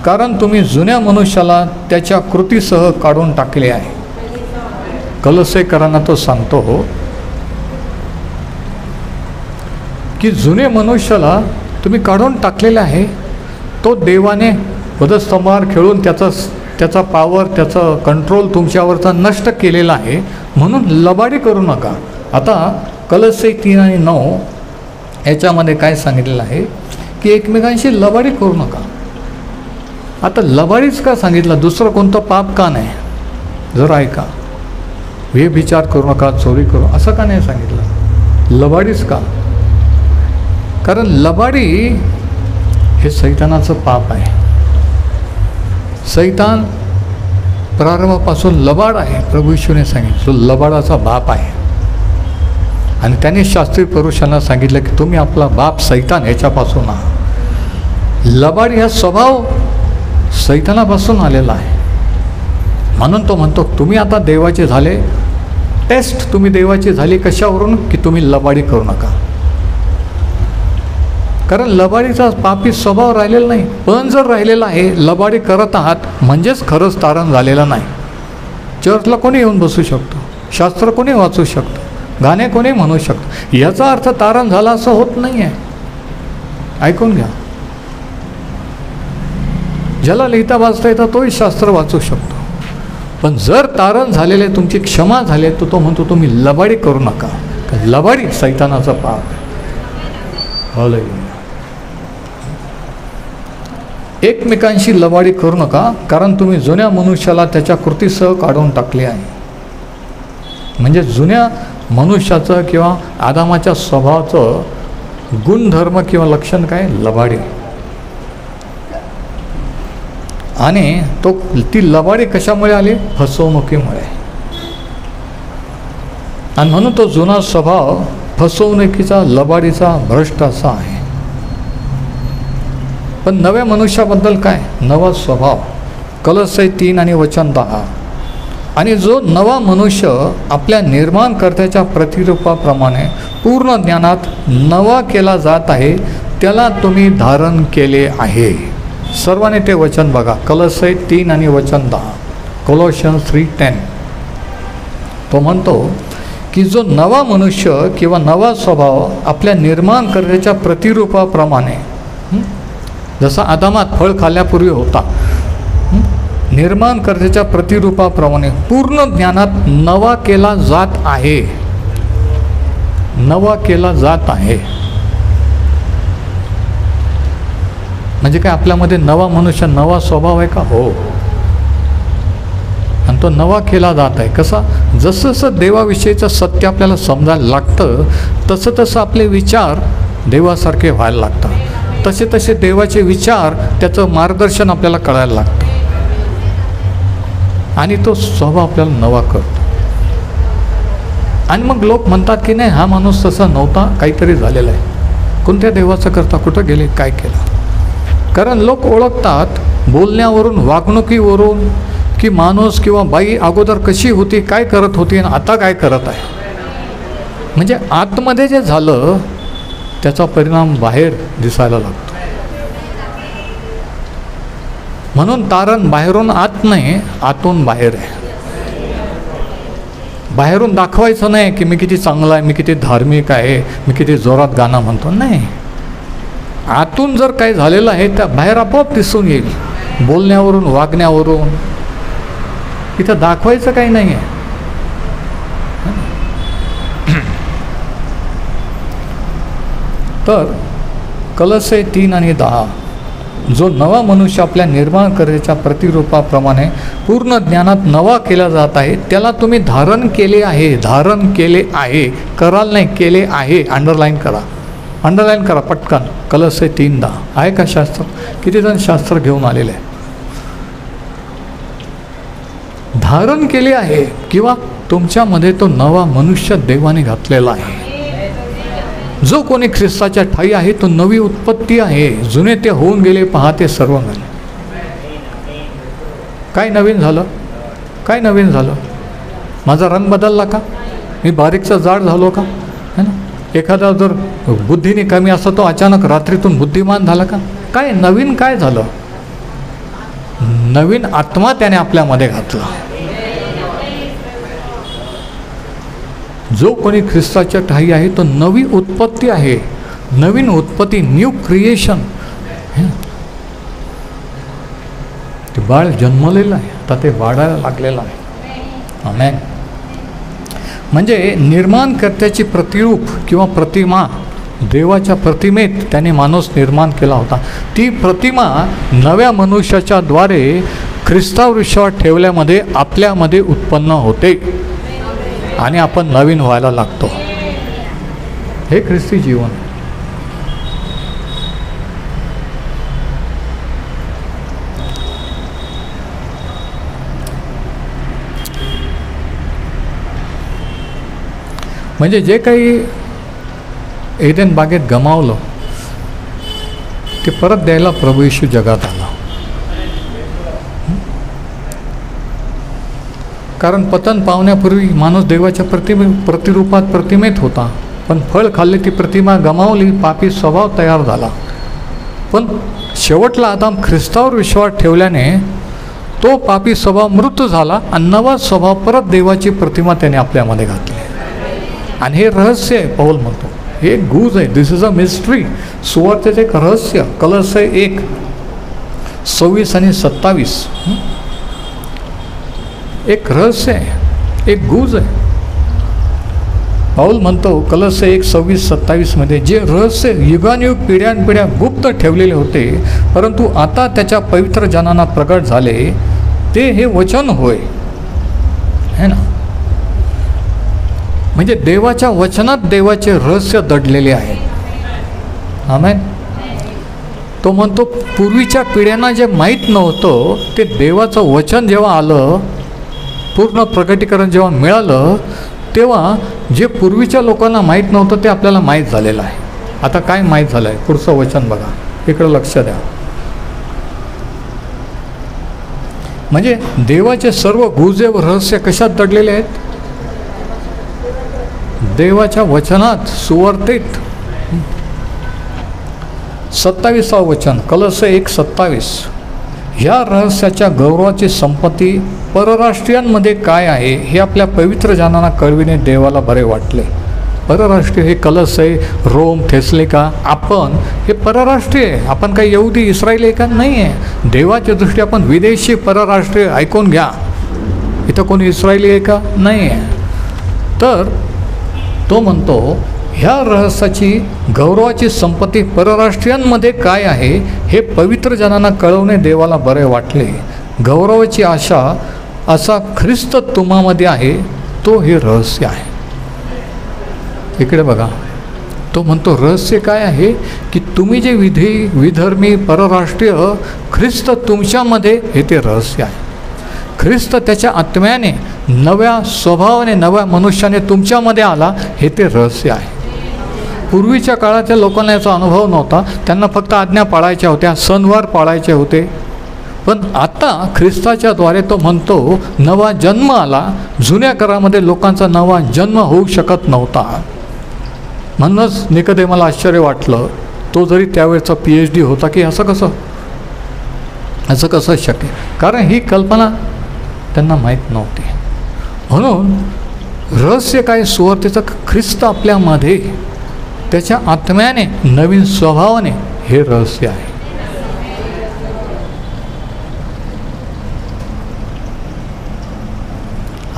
कारण तुम्ही जुन्या मनुष्याला त्याच्या कृतीसह काढून टाकले आहे. कलसेकरांना तो सांगतो की जुने मनुष्याला तुम्ही काढून टाकलेले आहे. तो देवाने वधस्तंभावर खेळून त्याचा पावर, त्याचा कंट्रोल तुमच्यावरचा नष्ट केलेला आहे, म्हणून लबाडी करू नका. आता कलसे 3 आणि 9 याच्यामध्ये काय सांगितलेलं आहे की एकमेकांशी लबाडी करू नका. आता लबाडीच का सांगितलं? दुसरं कोणतं पाप का नाही? जरा ऐका. व्यभिचार करू नका, चोरी करू, असं का नाही सांगितलं? लबाडीच का? कारण लबाडी हे सैतानाचं पाप आहे. सैतान प्रारंभापासून लबाड आहे. प्रभू येशूने सांगितलं तो लबाडाचा बाप आहे. आणि त्याने शास्त्री पुरुषांना सांगितलं की तुम्ही आपला बाप सैतान ह्याच्यापासून आहात. लबाडी हा स्वभाव सैतानापासून आलेला आहे. म्हणून तो म्हणतो तुम्ही आता देवाचे झाले. टेस्ट तुम्ही देवाची झाली कशावरून? की तुम्ही लबाडी करू नका. कारण लबाडीचा पापी स्वभाव राहिलेला नाही. पण जर राहिलेला आहे, लबाडी करत आहात, म्हणजेच खरंच तारण झालेलं नाही. चर्चला कोणी येऊन बसू शकतो, शास्त्र कोणी वाचू शकतो, गाणे कोणी म्हणू शकतो. याचा अर्थ तारण झाला असं होत नाही आहे. ऐकून घ्या. ज्याला लिहिता वाचता येतं तोही शास्त्र वाचू शकतो. पण जर तारण झालेले, तुमची क्षमा झाली, तर तो म्हणतो तुम्ही लबाडी करू नका. लबाडी सैतानाचा पाप आहे. हालेलुया. एकमेकांशी लबाडी करू नका, कारण तुम्ही जुन्या मनुष्याला त्याच्या कृतीसह काढून टाकले आहे. म्हणजे जुन्या मनुष्याचं किंवा आदामाच्या स्वभावाचं गुणधर्म किंवा लक्षण काय? लबाडी. आणि ती लबाडी कशामुळे आली? फसवणुकीमुळे. आणि म्हणून तो जुना स्वभाव फसवणुकीचा, लबाडीचा, भ्रष्ट असा आहे. पण नव्या मनुष्याबद्दल काय? नवा स्वभाव. कलसे 3 आणि वचन 10. आणि जो नवा मनुष्य आपल्या निर्माणकर्त्याच्या प्रतिरूपाप्रमाणे पूर्ण ज्ञानात नवा केला जात आहे, त्याला तुम्ही धारण केले आहे. सर्वांनी ते वचन बघा. कलसे 3 आणि वचन 10. कोलोशियन्स 3:10. तो म्हणतो की जो नवा मनुष्य किंवा नवा स्वभाव आपल्या निर्माणकर्त्याच्या प्रतिरूपाप्रमाणे, जसा आदामात फळ खाल्ल्यापूर्वी होता, निर्माणकर्त्याच्या प्रतिरूपाप्रमाणे पूर्ण ज्ञानात नवा केला जात आहे. नवा केला जात आहे म्हणजे काय? आपल्यामध्ये नवा मनुष्य, नवा स्वभाव आहे का? हो. आणि तो नवा केला जात आहे. कसा? जसं जसं देवाविषयीचं सत्य आपल्याला समजायला लागतं, तसं तसं आपले विचार देवासारखे व्हायला लागतात. तसे तसे देवाचे विचार, त्याचं मार्गदर्शन आपल्याला कळायला लागतं. आणि तो स्वभाव आपल्याला नवा करतो. आणि मग लोक म्हणतात की नाही, हा माणूस तसा नव्हता, काहीतरी झालेला आहे. कोणत्या देवाचं करता? कुठं गेले? काय केलं? कारण लोक ओळखतात बोलण्यावरून, वागणुकीवरून, की माणूस किंवा बाई अगोदर कशी होती, काय करत होती आणि आता काय करत आहे. म्हणजे आतमध्ये जे झालं त्याचा परिणाम बाहेर दिसायला लागतो. म्हणून तारण बाहेरून आत नाही, आतून बाहेर आहे. बाहेरून दाखवायचं नाही की मी किती चांगला आहे, मी किती धार्मिक आहे, मी किती जोरात गाणं म्हणतो. नाही, आतून जर काही झालेलं आहे त्या बाहेर आपोआप दिसून येईल. बोलण्यावरून, वागण्यावरून. इथं दाखवायचं काही नाही आहे. तर कलसे 3 आणि 10, जो नवा मनुष्य आपल्या निर्माणकर्त्याच्या प्रतिरूपाप्रमाणे पूर्ण ज्ञानात नवा केला जात आहे, त्याला तुम्ही धारण केले आहे. धारण केले आहे, कराल नाही, केले आहे. अंडरलाईन करा पटकन. कलसे 3:10 आहे का शास्त्र? किती जण शास्त्र घेऊन आलेले आहे? धारण केले आहे किंवा तुमच्यामध्ये तो नवा मनुष्य देवाने घातलेला आहे. जो कोणी ख्रिस्ताच्या ठाई आहे तो नवी उत्पत्ती आहे. जुने ते होऊन गेले, पहा ते सर्व झाले. काय नवीन झालं? काय नवीन झालं? माझा रंग बदलला का? मी बारीकचा जाड झालो का? है ना? एखादा जर बुद्धीने कमी असतो तो अचानक रात्रीतून बुद्धिमान झाला का? काय नवीन काय झालं? नवीन आत्मा त्याने आपल्यामध्ये घातला. जो कोणी ख्रिस्ताच्या ठाई आहे तो नवी उत्पत्ती आहे. नवीन उत्पत्ती, न्यू क्रिएशन. ते बाळ जन्मलेलं आहे, आता ते वाढायला लागलेलं आहे. आमेन. म्हणजे निर्माणकर्त्याची प्रतिरूप किंवा प्रतिमा, देवाच्या प्रतिमेत त्याने माणूस निर्माण केला होता. ती प्रतिमा नव्या मनुष्याच्या द्वारे ख्रिस्ताविश्वास ठेवल्यामध्ये आपल्यामध्ये उत्पन्न होते आणि आपण नवीन व्हायला लागतो. हे ख्रिस्ती जीवन. म्हणजे जे काही एदेन बागेत गमावलं ते परत द्यायला प्रभू येशू जगात आला. कारण पतन पावण्यापूर्वी माणूस देवाच्या प्रतिरूपात प्रतिमेत होता, पण फळ खाल्ले ती प्रतिमा गमावली, पापी स्वभाव तयार झाला. पण शेवटला आदाम ख्रिस्तावर विश्वास ठेवल्याने तो पापी स्वभाव मृत झाला आणि नवा स्वभाव परत देवाची प्रतिमा त्याने आपल्यामध्ये घातली. आणि हे रहस्य आहे, पौल म्हणतो. हे एक गूज आहे. दिस इज अ मिस्ट्री. सुवार्तेचे एक रहस्य. कलसे 1:26 आणि 27 एक रहस्य आहे, एक गूज आहे. पौल म्हणतो कलसे 1:26-27 मध्ये, जे रहस्य युगानुयुग पिढ्यानपिढ्या गुप्त ठेवलेले होते, परंतु आता त्याच्या पवित्र जनांना प्रगट झाले, ते हे वचन होय. है ना? म्हणजे देवाच्या वचनात देवाचे रहस्य दडलेले आहे. आमेन. तो म्हणतो पूर्वीच्या पिढ्यांना जे माहीत नव्हतं ते देवाचं वचन जेव्हा आलं, पूर्ण प्रकटीकरण जेव्हा मिळालं, तेव्हा जे पूर्वीच्या लोकांना माहीत नव्हतं ते आपल्याला माहीत झालेलं आहे. आता काय माहीत झालं आहे? पुढचं वचन बघा, इकडं लक्ष द्या. म्हणजे देवाचे सर्व गुजे व रहस्य कशात दडलेले आहेत? देवाच्या वचनात, सुवार्तेत. 27 वचन, कलसे 1:27. ह्या रहस्याच्या गौरवाची संपत्ती परराष्ट्रीयांमध्ये काय आहे हे आपल्या पवित्र जनांना कळविणे देवाला बरे वाटले. परराष्ट्रीय हे कलसे, रोम, थेसलिका, आपण हे परराष्ट्रीय आहे. आपण काही यहुदी इस्रायली आहे का? नाही आहे. देवाच्या दृष्टी आपण विदेशी परराष्ट्रीय. ऐकून घ्या, इथं कोणी इस्रायली आहे का? नाही आहे. तर तो म्हणतो ह्या रहस्याची गौरवाची संपत्ती परराष्ट्रीयांमध्ये काय आहे हे पवित्र जनांना कळवणे देवाला बरे वाटले. गौरवाची आशा असा ख्रिस्त तुम्हामध्ये आहे, तो हे रहस्य आहे. इकडे बघा, तो म्हणतो रहस्य काय आहे की तुम्ही जे विधर्मी परराष्ट्रीय, ख्रिस्त तुमच्यामध्ये, हे ते रहस्य आहे. ख्रिस्त त्याच्या आत्म्याने, नव्या स्वभावाने, नव्या मनुष्याने तुमच्यामध्ये आला, हे ते रहस्य आहे. पूर्वीच्या काळातल्या लोकांना याचा अनुभव नव्हता. त्यांना फक्त आज्ञा पाळायच्या होत्या, सणवार पाळायचे होते. पण आता ख्रिस्ताच्याद्वारे तो म्हणतो नवा जन्म आला. जुन्या काळामध्ये लोकांचा नवा जन्म होऊ शकत नव्हता. म्हणूनच निकोदेमाला आश्चर्य वाटलं. तो जरी त्यावेळेचा PhD होता की असं कसं शक्य? कारण ही कल्पना त्यांना माहीत नव्हती. म्हणून रहस्य काय? सुवार्तेचं ख्रिस्त आपल्यामध्ये, त्याच्या आत्म्याने, नवीन स्वभावाने, हे रहस्य आहे.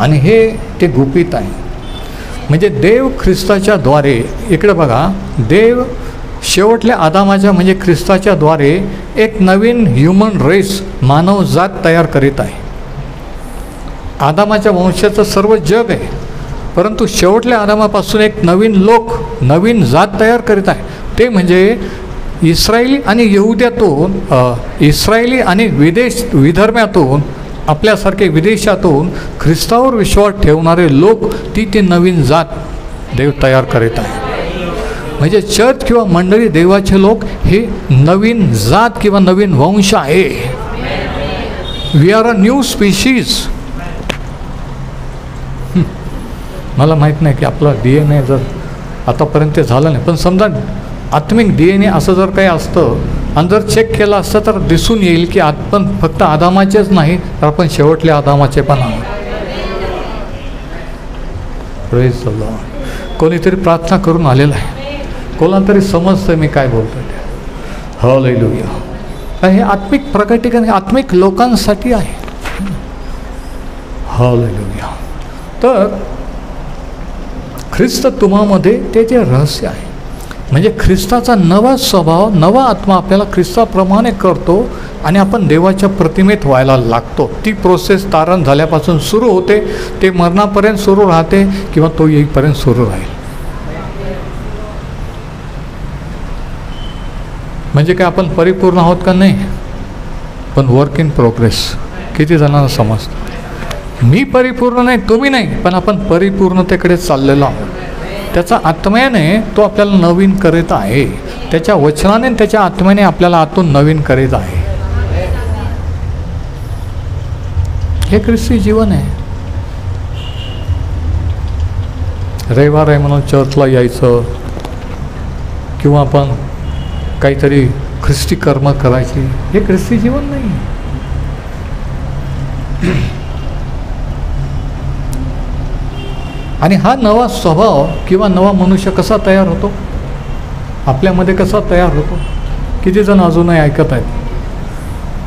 आणि हे ते गुपित आहे. म्हणजे देव ख्रिस्ताच्या द्वारे, इकडे बघा, देव शेवटल्या आदामाच्या म्हणजे ख्रिस्ताच्या द्वारे एक नवीन ह्युमन रेस, मानवजात तयार करीत आहे. आदामाच्या वंशाचं सर्व जग आहे, परंतु शेवटल्या आदामापासून एक नवीन लोक, नवीन जात तयार करीत आहे. ते म्हणजे इस्रायली आणि यहुद्यातून, इस्रायली आणि विधर्म्यातून, आपल्यासारखे विदेशातून ख्रिस्तावर विश्वास ठेवणारे लोक, ती नवीन जात देव तयार करीत आहे. म्हणजे चर्च किंवा मंडळी, देवाचे लोक हे नवीन जात किंवा नवीन वंश आहे. We are a new species. मला माहीत नाही की आपला DNA जर आतापर्यंत झालं नाही, पण समजा आत्मिक DNA असं जर काही असतं आणि जर चेक केलं असतं तर दिसून येईल की आपण फक्त आदामाचेच नाही, तर आपण शेवटल्या आदामाचे पण आहोत. Praise the Lord. कोणीतरी प्रार्थना करून आलेला आहे, कोणाला तरी समजतं मी काय बोलतो ते. हालेलुया. हे आत्मिक प्रकटीकरण आत्मिक लोकांसाठी आहे. हालेलुया. तर ख्रिस्त तुम्हामध्ये ते जे रहस्य आहे, म्हणजे ख्रिस्ताचा नवा स्वभाव, नवा आत्मा आपल्याला ख्रिस्ताप्रमाणे करतो आणि आपण देवाच्या प्रतिमेत व्हायला लागतो. ती प्रोसेस तारण झाल्यापासून सुरू होते, ते मरणापर्यंत सुरू राहते किंवा तो येईपर्यंत सुरू राहील. म्हणजे काय आपण परिपूर्ण आहोत का? नाही, पण वर्क इन प्रोग्रेस. किती जणांना समजतं? मी परिपूर्ण नाही, तुम्ही नाही, पण आपण परिपूर्णतेकडे चाललेलो आहोत. त्याचा आत्म्याने तो आपल्याला नवीन करीत आहे. त्याच्या वचनाने, त्याच्या आत्म्याने आपल्याला आतून नवीन करीत आहे. हे ख्रिस्ती जीवन आहे. रविवार आहे म्हणून चर्चला यायचं किंवा आपण काहीतरी ख्रिस्ती कर्म करायची, हे ख्रिस्ती जीवन नाही. आणि हा नवा स्वभाव किंवा नवा मनुष्य कसा तयार होतो, आपल्यामध्ये कसा तयार होतो? किती जण अजूनही ऐकत आहेत?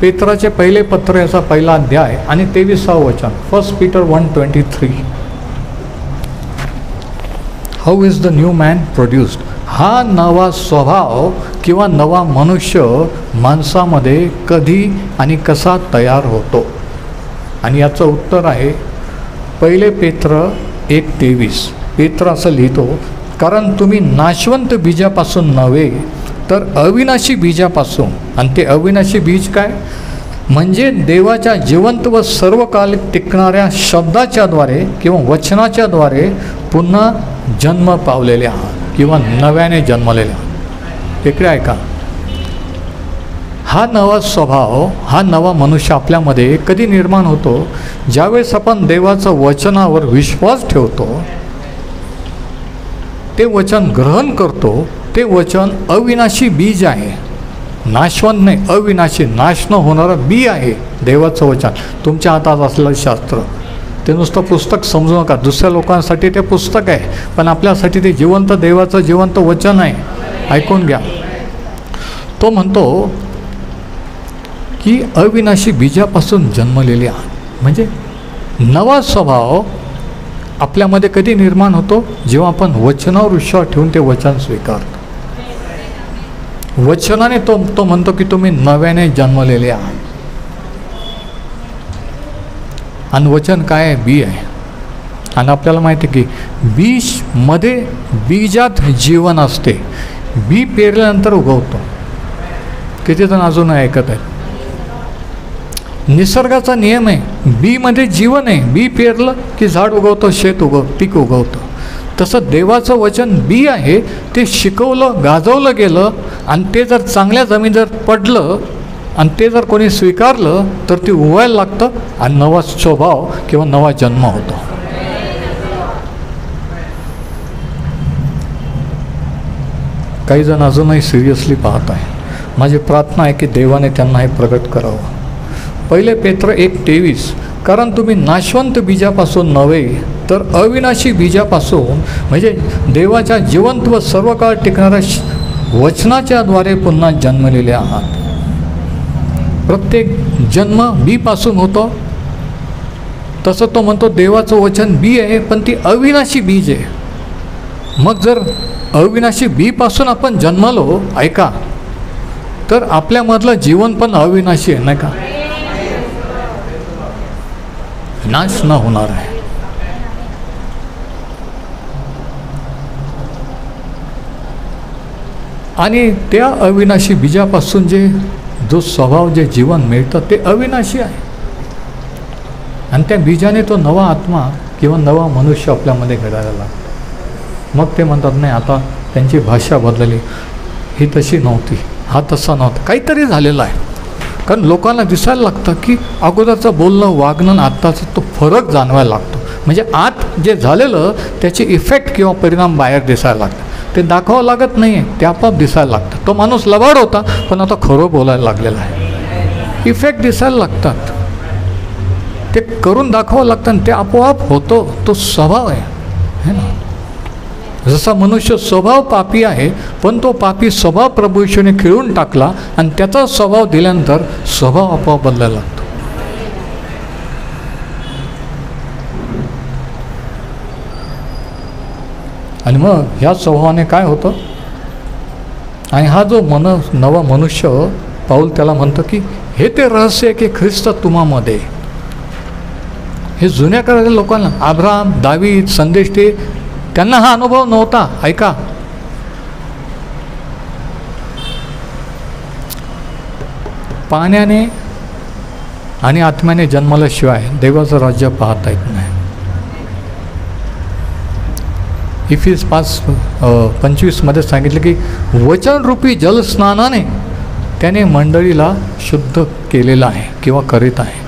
पेत्राचे पहिले पत्र, याचा पहिला अध्याय आणि 23वा वचन. 1 Peter 1:23. How is the new man produced? हा नवा स्वभाव किंवा नवा मनुष्य माणसामध्ये कधी आणि कसा तयार होतो? आणि याचं उत्तर आहे पहिले पेत्र 1:23. पेत्र असं लिहितो, कारण तुम्ही नाशवंत बीजापासून नव्हे तर अविनाशी बीजापासून. आणि ते अविनाशी बीज काय? म्हणजे देवाच्या जिवंत व सर्वकाल टिकणाऱ्या शब्दाच्याद्वारे किंवा वचनाच्याद्वारे पुन्हा जन्म पावलेले आहात किंवा नव्याने जन्मलेले आहात. इकडे ऐका, हा नवा स्वभाव, हा नवा मनुष्य आपल्यामध्ये कधी निर्माण होतो? ज्यावेळेस आपण देवाचं वचनावर विश्वास ठेवतो, ते वचन ग्रहण करतो. ते वचन अविनाशी बीज आहे, नाशवंत नाही, अविनाशी, नाश न होणारं बी आहे देवाचं वचन. तुमच्या हातात असलेलं शास्त्र, ते नुसतं पुस्तक समजू नका. दुसऱ्या लोकांसाठी ते पुस्तक आहे, पण आपल्यासाठी ते जिवंत देवाचं जिवंत वचन आहे. ऐकून घ्या. तो म्हणतो की अविनाशी बीजापासून जन्मलेले आहात. म्हणजे नवा स्वभाव आपल्यामध्ये कधी निर्माण होतो? जेव्हा आपण वचनावर विश्वास ठेवून ते वचन स्वीकारतो. वचनाने तो म्हणतो की तुम्ही नव्याने जन्मलेले आहात. आणि वचन काय आहे? बी आहे. आणि आपल्याला माहिती आहे की बीजमध्ये, बीजात जीवन असते. बी पेरल्यानंतर उगवतो. किती जण अजून ऐकत आहेत? निसर्गाचा नियम आहे, बीमध्ये जीवन आहे. बी पेरलं की झाड उगवतं, शेत पीक उगवतं. तसं देवाचं वचन बी आहे. ते शिकवलं, गाजवलं गेलं आणि ते जर चांगल्या जमीन जर पडलं आणि ते जर कोणी स्वीकारलं तर ते उगवायला लागतं आणि नवा स्वभाव किंवा नवा जन्म होतो. काही जण अजूनही सिरियसली पाहत आहे. माझी प्रार्थना आहे की देवाने त्यांना हे प्रगट करावं. पहिले पेत्र 1:23. कारण तुम्ही नाशवंत बीजापासून नव्हे तर अविनाशी बीजापासून, म्हणजे देवाच्या जिवंत व सर्व काळ टिकणाऱ्या वचनाच्याद्वारे पुन्हा जन्मलेले आहात. प्रत्येक जन्म बीपासून होतो. तसं तो म्हणतो देवाचं वचन बी आहे, पण ती अविनाशी बीज आहे. मग जर अविनाशी बीपासून आपण जन्मलो, ऐका, तर आपल्यामधलं जीवन पण अविनाशी आहे, नाही का? नाश न होणार आहे. आणि त्या अविनाशी बीजापासून जो स्वभाव, जे जीवन मिळतं ते अविनाशी आहे. आणि त्या बीजाने तो नवा आत्मा किंवा नवा मनुष्य आपल्यामध्ये घडायला लागतो. मग ते म्हणतात नाही, आता त्यांची भाषा बदलली, ही तशी नव्हती, हा तसा नव्हता, काहीतरी झालेला आहे. कारण लोकांना दिसायला लागतं की अगोदरचं बोलणं, वागणं, आत्ताचा तो फरक जाणवायला लागतो. म्हणजे आत जे झालेलं त्याची इफेक्ट किंवा परिणाम बाहेर दिसायला लागतं. ते दाखवावं लागत नाही आहे, ते आपोआप दिसायला लागतं. तो माणूस लबाड होता, पण आता खरं बोलायला लागलेला आहे. इफेक्ट दिसायला लागतात, ते करून दाखवावं लागतं आणि ते आपोआप होतो. तो स्वभाव आहे ना. जसा मनुष्य स्वभाव पापी आहे, पण तो पापी स्वभाव प्रभू येशूने खिळून टाकला आणि त्याचा स्वभाव दिल्यानंतर स्वभाव आपोआप बदलायला लागतो. आणि मग ह्या स्वभावाने काय होतं? आणि हा जो नवा मनुष्य, पाऊल त्याला म्हणतं की हे ते रहस्य आहे की ख्रिस्त तुम्हामध्ये. हे जुन्या काळातल्या लोकांना, अब्राहम, दावीद, संदेष्टे, त्यांना हा अनुभव नव्हता. ऐका, पाण्याने आणि आत्म्याने जन्माल्याशिवाय देवाचं राज्य पाहता येत नाही. इफिस 5:25 सांगितलं की वचनरूपी जलस्नानाने त्याने मंडळीला शुद्ध केलेलं आहे किंवा करीत आहे.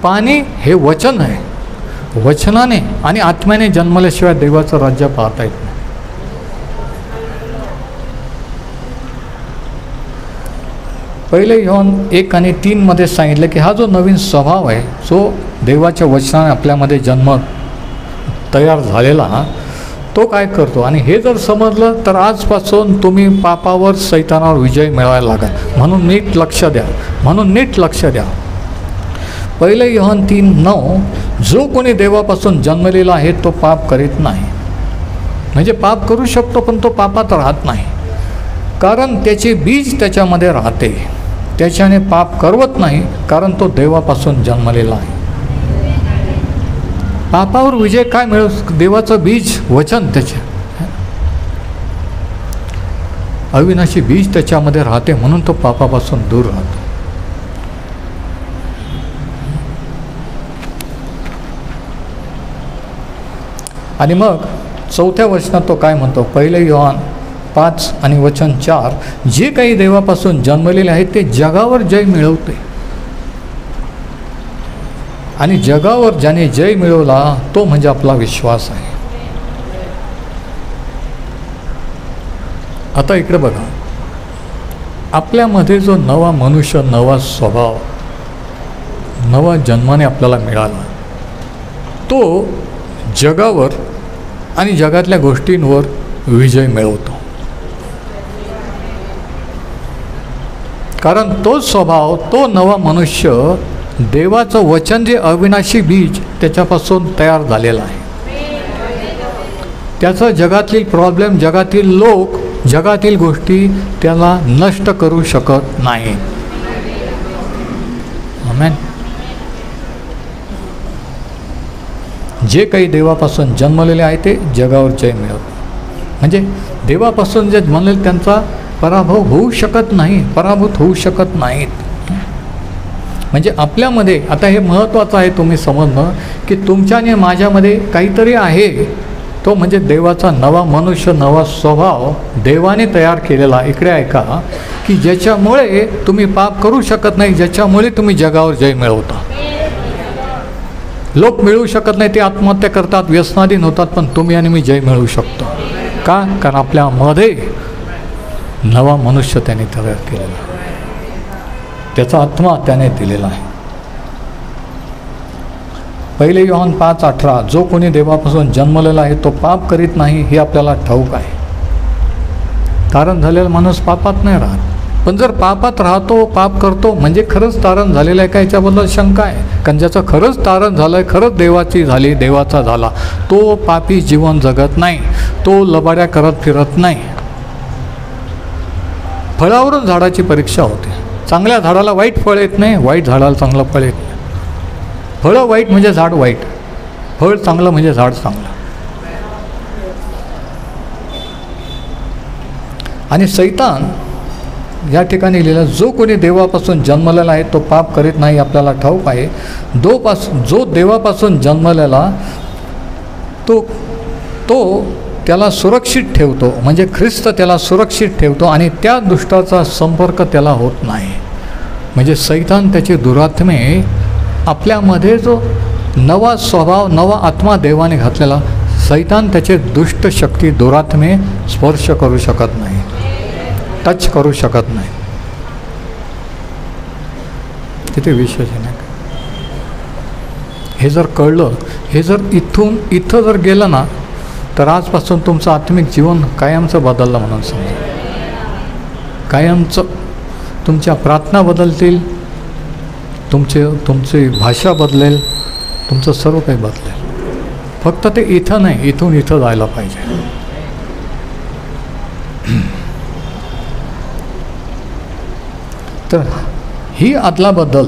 पाणी हे वचन आहे. वचनाने आणि आत्म्याने जन्मल्याशिवाय देवाचं राज्य पाहता येत नाही. पहिले योहन 1 आणि 3 सांगितलं की हा जो नवीन स्वभाव आहे, जो देवाच्या वचनाने आपल्यामध्ये जन्म तयार झालेला, तो काय करतो. आणि हे जर समजलं तर आजपासून तुम्ही पापावर, सैतानावर विजय मिळवायला लागाल. म्हणून नीट लक्ष द्या. पहिले योहन 3:9, जो कोणी देवापासून जन्मलेला आहे तो पाप करीत नाही. म्हणजे पाप करू शकतो, पण तो पापात राहत नाही, कारण त्याचे बीज त्याच्यामध्ये राहते. त्याच्याने पाप करवत नाही, कारण तो देवापासून जन्मलेला आहे. पापावर विजय काय मिळव? देवाचं बीज, वचन, त्याचे अविनाशी बीज त्याच्यामध्ये राहते, म्हणून तो पापापासून दूर राहतो. आणि मग 4थ्या वचनात तो काय म्हणतो? पहिले योहन 5:4, जे काही देवापासून जन्मलेले आहेत ते जगावर जय मिळवते. आणि जगावर ज्याने जय मिळवला तो म्हणजे आपला विश्वास आहे. आता इकडे बघा, आपल्यामध्ये जो नवा मनुष्य, नवा स्वभाव, नवा जन्माने आपल्याला मिळाला, तो जगावर आणि जगातल्या गोष्टींवर विजय मिळवतो. कारण तो स्वभाव, तो नवा मनुष्य देवाचं वचन, जे अविनाशी बीज त्याच्यापासून तयार झालेलं आहे. त्याचं जगातील प्रॉब्लेम, जगातील लोक, जगातील गोष्टी त्याला नष्ट करू शकत नाही. आमेन. जे काही देवापासून जन्मलेले आहे ते जगावर जय मिळवतात. म्हणजे देवापासून जे जन्मलेले त्यांचा पराभव होऊ शकत नाही, पराभूत होऊ शकत नाहीत. म्हणजे आपल्यामध्ये आता हे महत्त्वाचं आहे तुम्ही समजणं की तुमच्या आणि माझ्यामध्ये काहीतरी आहे. तो म्हणजे देवाचा नवा मनुष्य, नवा स्वभाव देवाने तयार केलेला. इकडे ऐका की ज्याच्यामुळे तुम्ही पाप करू शकत नाही, ज्याच्यामुळे तुम्ही जगावर जय मिळवता. लोक मिळवू शकत नाही, ते आत्महत्या करतात, व्यसनाधीन होतात, पण तुम्ही आणि मी जय मिळवू शकतो. का? कारण आपल्यामध्ये नवा मनुष्य त्याने तयार केलेला, त्याचा आत्मा त्याने दिलेला आहे. पहिले योहन 5:18, जो कोणी देवापासून जन्मलेला आहे तो पाप करीत नाही, हे आपल्याला ठाऊक आहे. कारण झालेला माणूस पापात नाही राहत. पण जर पापात राहतो, पाप करतो म्हणजे खरंच तारण झालेलं आहे का, याच्याबद्दल शंका आहे. कारण ज्याचं खरंच तारण झालं आहे, खरंच देवाची झाली, देवाचा झाला, तो पापी जीवन जगत नाही, तो लबाड्या करत फिरत नाही. फळावरून झाडाची परीक्षा होते. चांगल्या झाडाला वाईट फळ येत नाही, वाईट झाडाला चांगलं फळ येत नाही. फळं वाईट म्हणजे झाड वाईट, फळ चांगलं म्हणजे झाड चांगलं. आणि सैतान या ठिकाणी लिहिलं, जो कोणी देवापासून जन्मलेला आहे तो पाप करीत नाही, आपल्याला ठाऊक आहे. जो देवापासून जन्मलेला तो त्याला सुरक्षित ठेवतो, म्हणजे ख्रिस्त त्याला सुरक्षित ठेवतो आणि त्या दुष्टाचा संपर्क त्याला होत नाही. म्हणजे सैतान त्याचे दुरात्मे, आपल्यामध्ये जो नवा स्वभाव, नवा आत्मा देवाने घातलेला, सैतान त्याचे दुष्ट शक्ती, दुरात्मे स्पर्श करू शकत नाही, टच करू शकत नाही. तिथे विशेष आहे. हे जर कळलं, हे जर इथं जर गेलं ना, तर आजपासून तुमचं आत्मिक जीवन कायमचं बदललं म्हणून समजा. कायमचं तुमच्या प्रार्थना बदलतील, तुमची भाषा बदलेल, तुमचं सर्व काही बदलेल. फक्त ते इथं नाही, इथून इथं जायला पाहिजे. तर ही अदलाबदल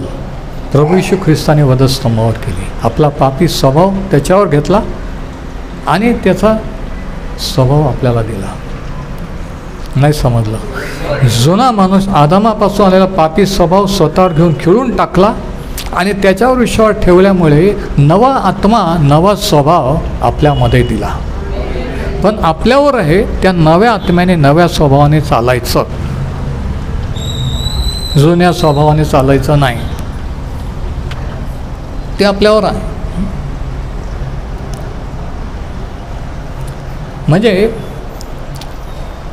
प्रभू येशू ख्रिस्ताने वधस्तंभावर केली. आपला पापी स्वभाव त्याच्यावर घेतला आणि त्याचा स्वभाव आपल्याला दिला. नाही समजलं? जुना माणूस आदामापासून आलेला पापी स्वभाव स्वतःवर घेऊन खिळून टाकला आणि त्याच्यावर विश्वास ठेवल्यामुळे नवा आत्मा, नवा स्वभाव आपल्यामध्ये दिला. पण आपल्यावर आहे त्या नव्या आत्म्याने, नव्या स्वभावाने चालायचं, जुन्या स्वभावाने चालायचं नाही. ते आपल्यावर आहे. म्हणजे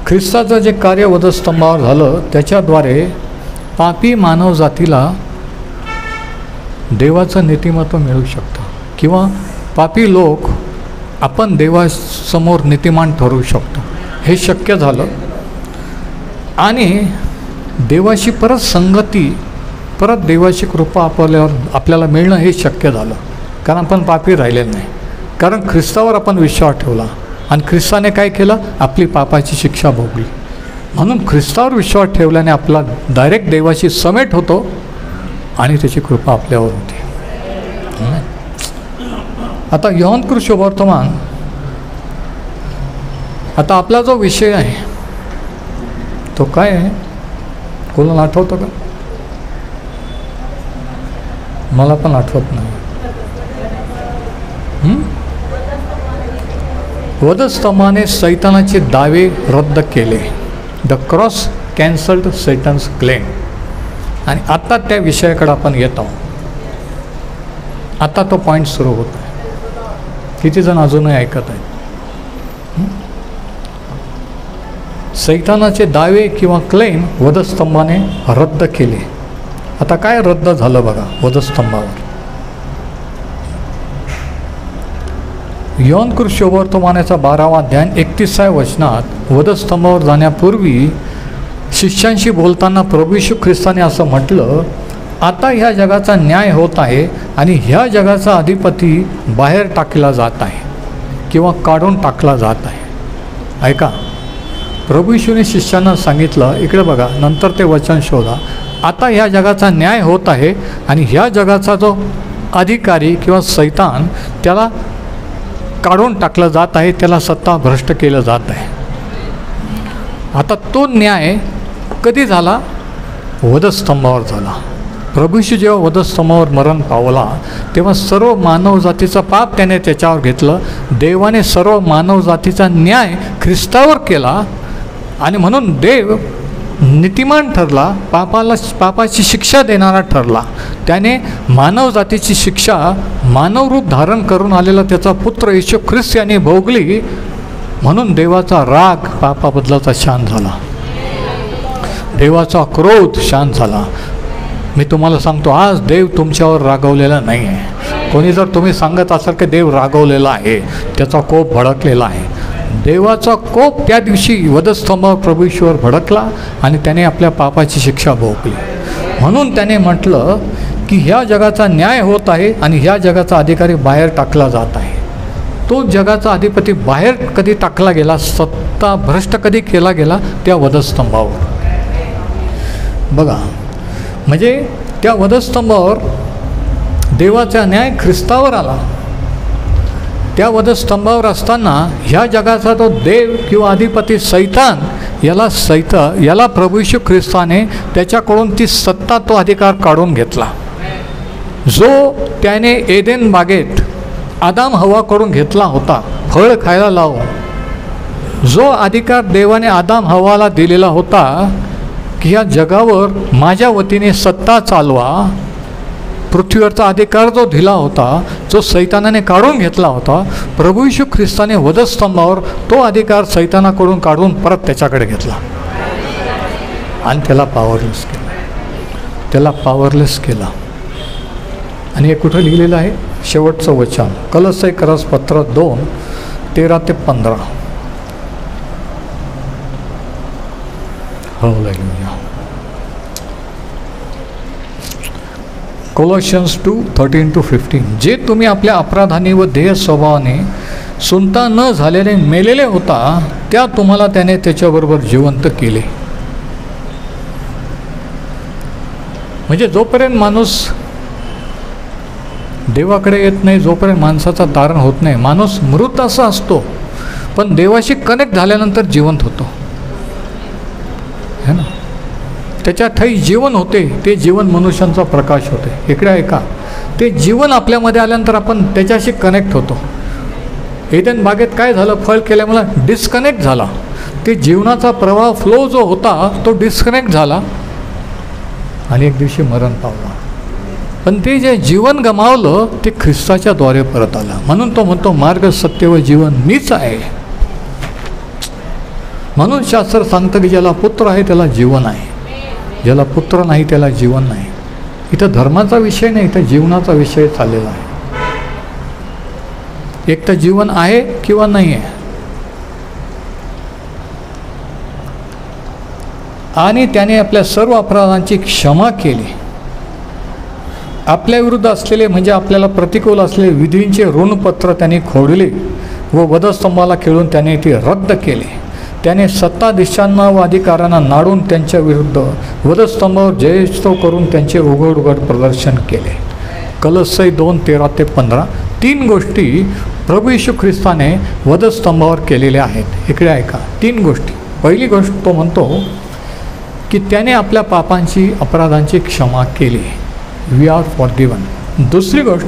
ख्रिस्ताचं जे कार्य वधस्तंभावर झालं, त्याच्याद्वारे पापी मानव जातीला देवाचं नीतिमत्व मिळू शकतं, किंवा पापी लोक आपण देवासमोर नीतिमान ठरवू शकतो. हे शक्य झालं. आणि देवाशी परत संगती, परत देवाची कृपा आपल्याला मिळणं हे शक्य झालं. कारण आपण पापी राहिलेलं नाही, कारण ख्रिस्तावर आपण विश्वास ठेवला आणि ख्रिस्ताने काय केलं, आपली पापाची शिक्षा भोगली. म्हणून ख्रिस्तावर विश्वास ठेवल्याने आपला डायरेक्ट देवाशी समेट होतो आणि त्याची कृपा आपल्यावर होते. आता योहान शुभवर्तमान, आता आपला जो विषय आहे तो काय आहे, कोणाला आठवतं का? मला पण आठवत नाही. वधस्तंभाने सैतानाचे दावे रद्द केले. The cross cancelled Satan's claim. आणि आता त्या विषयाकडे आपण येत आहोत. आता तो पॉईंट सुरू होत आहे. किती जण अजूनही ऐकत आहेत? सैतानाचे दावे किंवा क्लेम वधस्तंभाने रद्द केले. आता काय रद्द झालं बघा वधस्तंभावर. योहान शुभवर्तमानाचा 12वा अध्याय 31व्या वचनात वधस्तंभावर जाण्यापूर्वी शिष्यांशी बोलताना प्रभू येशू ख्रिस्ताने असं म्हटलं, आता ह्या जगाचा न्याय होत आहे आणि ह्या जगाचा अधिपती बाहेर टाकला जात आहे किंवा काढून टाकला जात आहे. ऐका, प्रभू येशूने शिष्यांना सांगितलं, इकडे बघा, नंतर ते वचन शोधा. आता ह्या जगाचा न्याय होत आहे आणि ह्या जगाचा जो अधिकारी किंवा सैतान, त्याला काढून टाकलं जात आहे, त्याला सत्ता भ्रष्ट केलं जात आहे. आता तो न्याय कधी झाला? वधस्तंभावर झाला. प्रभू येशू जेव्हा वधस्तंभावर मरण पावला तेव्हा सर्व मानव जातीचं पाप त्याने त्याच्यावर घेतलं. देवाने सर्व मानव जातीचा न्याय ख्रिस्तावर केला आणि म्हणून देव नीतिमान ठरला, पापाची शिक्षा देणारा ठरला. त्याने मानव जातीची शिक्षा मानव रूप धारण करून आलेला त्याचा पुत्र येशू ख्रिस्त याने भोगली. म्हणून देवाचा राग पापाबद्दलचा शांत झाला, देवाचा क्रोध शांत झाला. मी तुम्हाला सांगतो, आज देव तुमच्यावर रागवलेला नाही आहे. कोणी जर तुम्ही सांगत असाल की देव रागवलेला आहे, त्याचा कोप भडकलेला आहे, देवाचा कोप त्या दिवशी वधस्तंभावर प्रभू येशूवर भडकला आणि त्याने आपल्या पापाची शिक्षा भोगली. म्हणून त्याने म्हटलं की ह्या जगाचा न्याय होत आहे आणि ह्या जगाचा अधिकारी बाहेर टाकला जात आहे. तो जगाचा अधिपती बाहेर कधी टाकला गेला, सत्ता भ्रष्ट कधी केला गेला, त्या वधस्तंभावर. बघा, म्हणजे त्या वधस्तंभावर देवाचा न्याय ख्रिस्तावर आला. त्या स्तंभावर असताना ह्या जगाचा तो देव किंवा अधिपती सैतान याला प्रभू येशू ख्रिस्ताने त्याच्याकडून ती सत्ता, तो अधिकार काढून घेतला. जो त्याने एदेन बागेत आदाम हवाकडून घेतला होता, फळ खायला लावून, जो अधिकार देवाने आदाम हवाला दिलेला होता की या जगावर माझ्या वतीने सत्ता चालवा, पृथ्वीवरचा अधिकार जो दिला होता, जो सैतानाने काढून घेतला होता, प्रभू येशू ख्रिस्ताने वधस्तंभावर तो अधिकार सैतानाकडून काढून परत त्याच्याकडे घेतला आणि त्याला पॉवरलेस केला. आणि हे कुठं लिहिलेलं आहे? शेवटचं वचन कलोसे पत्र 2:13-15. हालेलुया. कोलोशियन्स 2:13-15. जे तुम्ही आपल्या अपराधाने व देह स्वभावाने सुनता न झालेले मेलेले होता, त्या तुम्हाला त्याने त्याच्याबरोबर जिवंत केले. म्हणजे जोपर्यंत माणूस देवाकडे येत नाही, जोपर्यंत माणसाचं तारण होत नाही, माणूस मृत असा असतो, पण देवाशी कनेक्ट झाल्यानंतर जिवंत होतो, है ना. त्याच्या ठाई जीवन होते, ते जीवन मनुष्यांचा प्रकाश होते. इकडे ऐका, ते जीवन आपल्यामध्ये आल्यानंतर आपण त्याच्याशी कनेक्ट होतो. एदेन बागेत काय झालं? फळ केल्यामुळे डिस्कनेक्ट झाला. ते जीवनाचा प्रवाह, फ्लो जो होता तो डिस्कनेक्ट झाला आणि एक दिवशी मरण पावला. पण ते जे जीवन गमावलं ते ख्रिस्ताच्या द्वारे परत आलं. म्हणून तो म्हणतो, मार्ग, सत्य व जीवन मीच आहे. म्हणून शास्त्र सांगतं की ज्याला पुत्र आहे त्याला जीवन आहे, ज्याला पुत्र नाही त्याला जीवन नाही. इथं धर्माचा विषय नाही, इथं जीवनाचा विषय चाललेला आहे. एक तर जीवन आहे किंवा नाही आहे. आणि त्याने आपल्या सर्व अपराधांची क्षमा केली. आपल्या विरुद्ध असलेले, म्हणजे आपल्याला प्रतिकूल असलेले विधींचे ऋणपत्र त्याने खोडले व वधस्तंभाला खेळून त्याने ते रद्द केले. त्याने सत्ताधीशांना व अधिकाऱ्यांना नाडून त्यांच्या विरुद्ध वधस्तंभावर जयोत्सव करून त्यांचे उघड प्रदर्शन केले. कलोसे 2:13-15. 3 गोष्टी प्रभू येशू ख्रिस्ताने वधस्तंभावर केलेल्या आहेत. इकडे ऐका, 3 गोष्टी. पहिली गोष्ट तो म्हणतो की त्याने आपल्या पापांची, अपराधांची क्षमा केली. We are forgiven. दुसरी गोष्ट,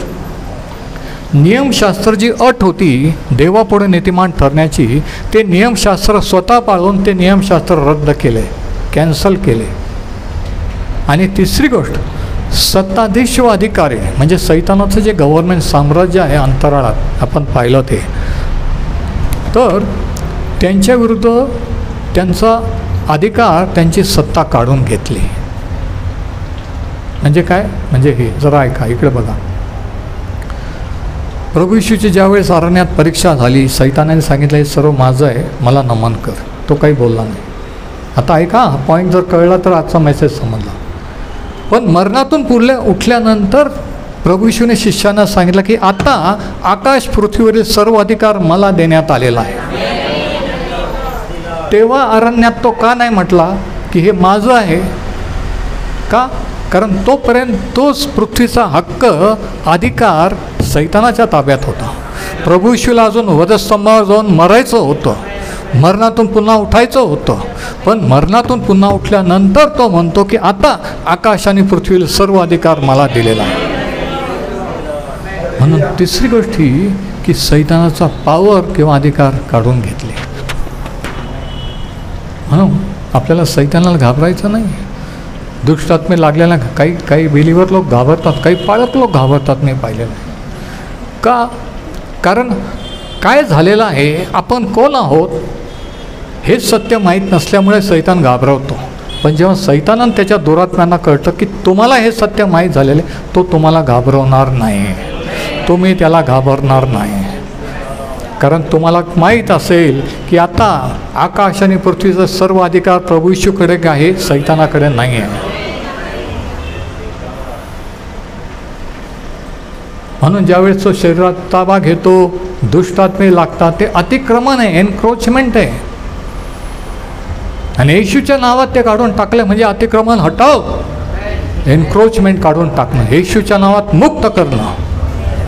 नियमशास्त्र जी अट होती देवापुढे नीतिमान ठरण्याची, ते नियमशास्त्र स्वतः पाळून ते नियमशास्त्र रद्द केले, कॅन्सल केले. आणि तिसरी गोष्ट, सत्ताधीश व अधिकारी, म्हणजे सैतानाचं जे गव्हर्नमेंट साम्राज्य आहे अंतराळात, आपण पाहिलं ते, तर त्यांच्या विरुद्ध त्यांचा अधिकार, त्यांची सत्ता काढून घेतली. म्हणजे काय? म्हणजे हे जरा ऐका, इकडे बघा. प्रभू येशूची ज्यावेळेस अरण्यात परीक्षा झाली, सैतानाने सांगितलं हे सर्व माझं आहे, मला नमन कर. तो काही बोलला नाही. आता ऐका, हा पॉईंट जर कळला तर आजचा मेसेज समजला. पण मरणातून उठल्यानंतर प्रभू येशूने शिष्यांना सांगितलं की आता आकाश पृथ्वीवरील सर्व अधिकार मला देण्यात आलेला आहे. तेव्हा अरण्यात तो का नाही म्हटला की हे माझं आहे? का? कारण तोपर्यंत तोच पृथ्वीचा हक्क, अधिकार सैतानाच्या ताब्यात होता. प्रभू येशूला अजून वधस्तंभावर जाऊन मरायचं होतं, मरणातून पुन्हा उठायचं होतं. पण मरणातून पुन्हा उठल्यानंतर तो म्हणतो की आता आकाश आणि पृथ्वीला सर्व अधिकार मला दिलेला आहे. म्हणून तिसरी गोष्ट ही की सैतानाचा पॉवर किंवा अधिकार काढून घेतले. म्हणून आपल्याला सैतानाला घाबरायचं नाही. दुष्टात्मे लागलेला काही बिलीवर लोक घाबरतात, काही पाळक लोक घाबरतात, मी पाहिलेलं आहे. का? कारण काय झालेलं आहे, आपण कोण आहोत हेच सत्य माहीत नसल्यामुळे सैतान घाबरवतो. पण जेव्हा सैतानानं त्याच्या दुरात्म्यांना कळतं की तुम्हाला हे सत्य माहीत झालेले, तो तुम्हाला घाबरवणार नाही, तुम्ही त्याला घाबरणार नाही. कारण तुम्हाला माहीत असेल की आता आकाश आणि पृथ्वीचा सर्व अधिकार प्रभू येशूकडे आहे, सैतानाकडे नाही आहे. म्हणून ज्यावेळेस तो शरीरात ताबा घेतो, दुष्टात्मे लागतात, ते अतिक्रमण आहे, एन्क्रोचमेंट आहे. आणि येशूच्या नावात ते काढून टाकले म्हणजे अतिक्रमण हटाव, एन्क्रोचमेंट काढून टाकणं, येशूच्या नावात मुक्त करणं.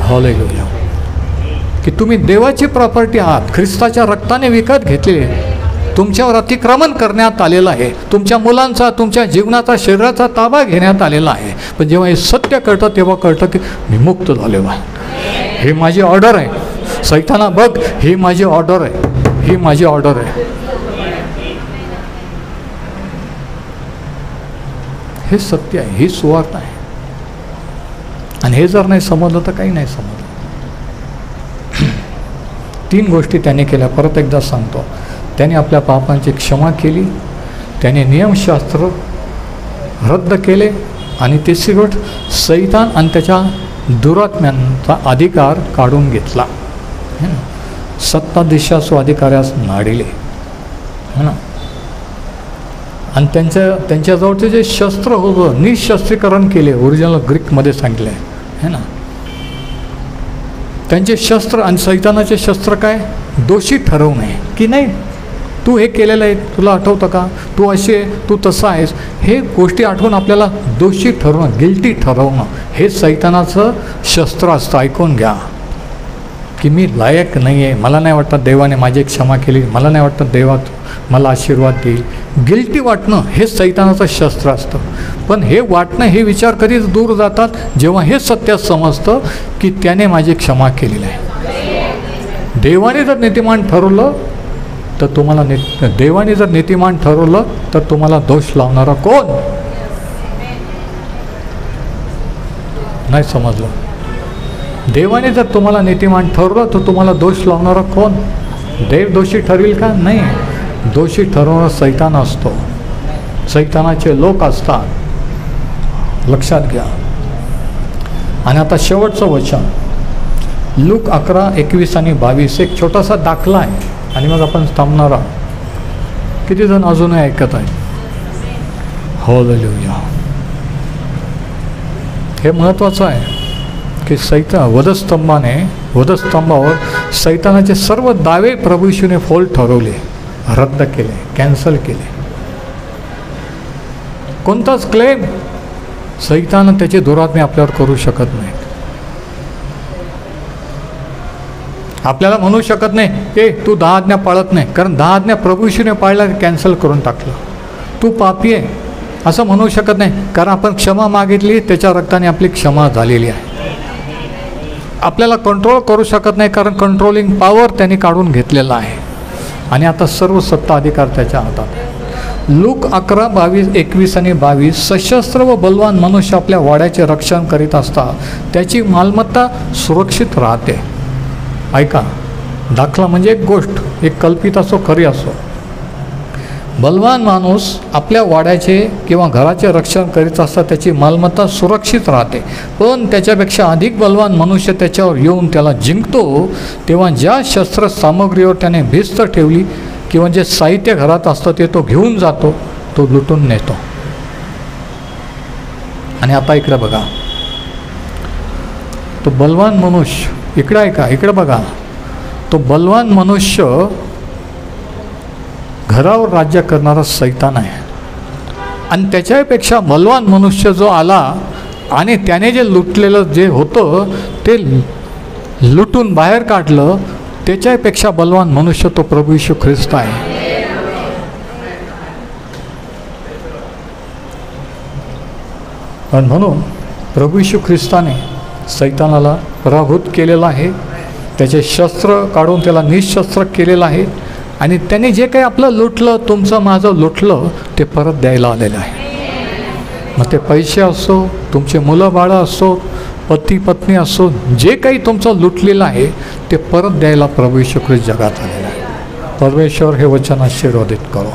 हालेलुया. की तुम्ही देवाची प्रॉपर्टी आहात, ख्रिस्ताच्या रक्ताने विकत घेतलेले, तुमच्यावर अतिक्रमण करण्यात आलेलं आहे, तुमच्या मुलांचा, तुमच्या जीवनाचा, शरीराचा ताबा घेण्यात आलेला आहे. पण जेव्हा हे सत्य कळतं तेव्हा कळतं की मी मुक्त झालेलो आहे. ही माझी ऑर्डर आहे. सैताना बघ, ही माझी ऑर्डर आहे, ही माझी ऑर्डर आहे. हे सत्य आहे, ही सुवार्ता आहे. आणि हे जर नाही समजलं तर काही नाही समजलं. 3 गोष्टी त्याने केल्या. परत एकदा सांगतो, त्याने आपल्या पापांची क्षमा केली, त्याने नियमशास्त्र रद्द केले, आणि तिसरी गोष्ट सैतान आणि त्याच्या दुरात्म्यांचा अधिकार काढून घेतला. है ना. सत्ताधीशासो अधिकाऱ्यास नाडिले, है ना. आणि त्यांच्याजवळचे जे शस्त्र होतं निशस्त्रीकरण केले, ओरिजिनल ग्रीकमध्ये सांगितले आहे ना. त्यांचे शस्त्र आणि सैतानाचे शस्त्र काय? दोषी ठरवणे, की नाही तू हे केलेलं आहे, तुला आठवतं का, तू अशी आहे, तू तसा आहेस, हे गोष्टी आठवून आपल्याला दोषी ठरवणं, गिल्टी ठरवणं, हे सैतानाचं शस्त्र असतं. ऐकून घ्या की मी लायक नाही आहे, मला नाही वाटतं देवाने माझी क्षमा केली, मला नाही वाटतं देवात मला आशीर्वाद देईल. गिल्टी वाटणं हे सैतानाचं शस्त्र असतं. पण हे वाटणं, हे विचार कधीच दूर जातात जेव्हा हे सत्य समजतं की त्याने माझी क्षमा केलेली आहे. देवाने जर नीतिमान ठरवलं तर तुम्हाला देवाने जर नीतिमान ठरवलं तर तुम्हाला दोष लावणारा कोण? नाही समजलं. देवाने जर तुम्हाला नीतिमान ठरवलं तर तुम्हाला दोष लावणारा कोण? देव दोषी ठरविल का? नाही. दोषी ठरवणारा सैतान असतो, सैतानाचे लोक असतात, लक्षात घ्या. आणि आता शेवटचं वचन लूक 11:21 आणि 22, एक छोटासा दाखला आहे आणि मग आपण थांबणार आहोत. किती जण अजूनही ऐकत आहे? हालेलुया. हे महत्त्वाचं आहे की वधस्तंभावर सैतानाचे सर्व दावे प्रभू येशूने फोल ठरवले, रद्द केले, कॅन्सल केले. कोणताच क्लेम सैतान त्याचे दुरात्मे आपल्यावर करू शकत नाहीत. आपल्याला म्हणू शकत नाही तू 10 आज्ञा पाळत नाही, कारण 10 आज्ञा प्रभू येशूने पाळल्या, कॅन्सल करून टाकलं. तू पापी आहे असं म्हणू शकत नाही, कारण आपण क्षमा मागितली, त्याच्या रक्ताने आपली क्षमा झालेली आहे. आपल्याला कंट्रोल करू शकत नाही, कारण कंट्रोलिंग पॉवर त्यांनी काढून घेतलेला आहे. आणि आता सर्व सत्ता अधिकार त्याच्या हातात आहे. लूक 11:21 आणि 22, सशस्त्र व बलवान मनुष्य आपल्या वाड्याचे रक्षण करीत असता त्याची मालमत्ता सुरक्षित राहते. ऐका, दाखला म्हणजे एक गोष्ट, एक कल्पित असो खरी असो. बलवान माणूस आपल्या वाड्याचे किंवा घराचे रक्षण करीत असता त्याची मालमत्ता सुरक्षित राहते. पण त्याच्यापेक्षा अधिक बलवान मनुष्य त्याच्यावर येऊन त्याला जिंकतो तेव्हा ज्या शस्त्र सामग्रीवर त्याने भिस्त ठेवली किंवा जे साहित्य घरात असतं ते तो घेऊन जातो, तो लुटून नेतो. आणि आता इकडे बघा, तो बलवान मनुष्य, इकडे ऐका, इकडे बघा, तो बलवान मनुष्य घरावर राज्य करणारा सैतान आहे. आणि त्याच्यापेक्षा बलवान मनुष्य जो आला आणि त्याने जे लुटलेलं जे होतं ते लुटून बाहेर काढलं, त्याच्यापेक्षा बलवान मनुष्य तो प्रभू येशू ख्रिस्त आहे. आणि म्हणून प्रभू येशू ख्रिस्ताने सैतानाला पराभूत केलेला आहे, त्याचे शस्त्र काढून त्याला निशस्त्र केलेलं आहे. आणि त्याने जे काही आपलं लुटलं, तुमचं माझं लुटलं, ते परत द्यायला आलेलं आहे. मग ते पैसे असो, तुमचे मुलं बाळं असो, पती पत्नी असो, जे काही तुमचं लुटलेलं आहे ते परत द्यायला प्रभू येशू ख्रिस्त जगात आलेला आहे. परमेश्वर हे वचन आशीर्वादित करो.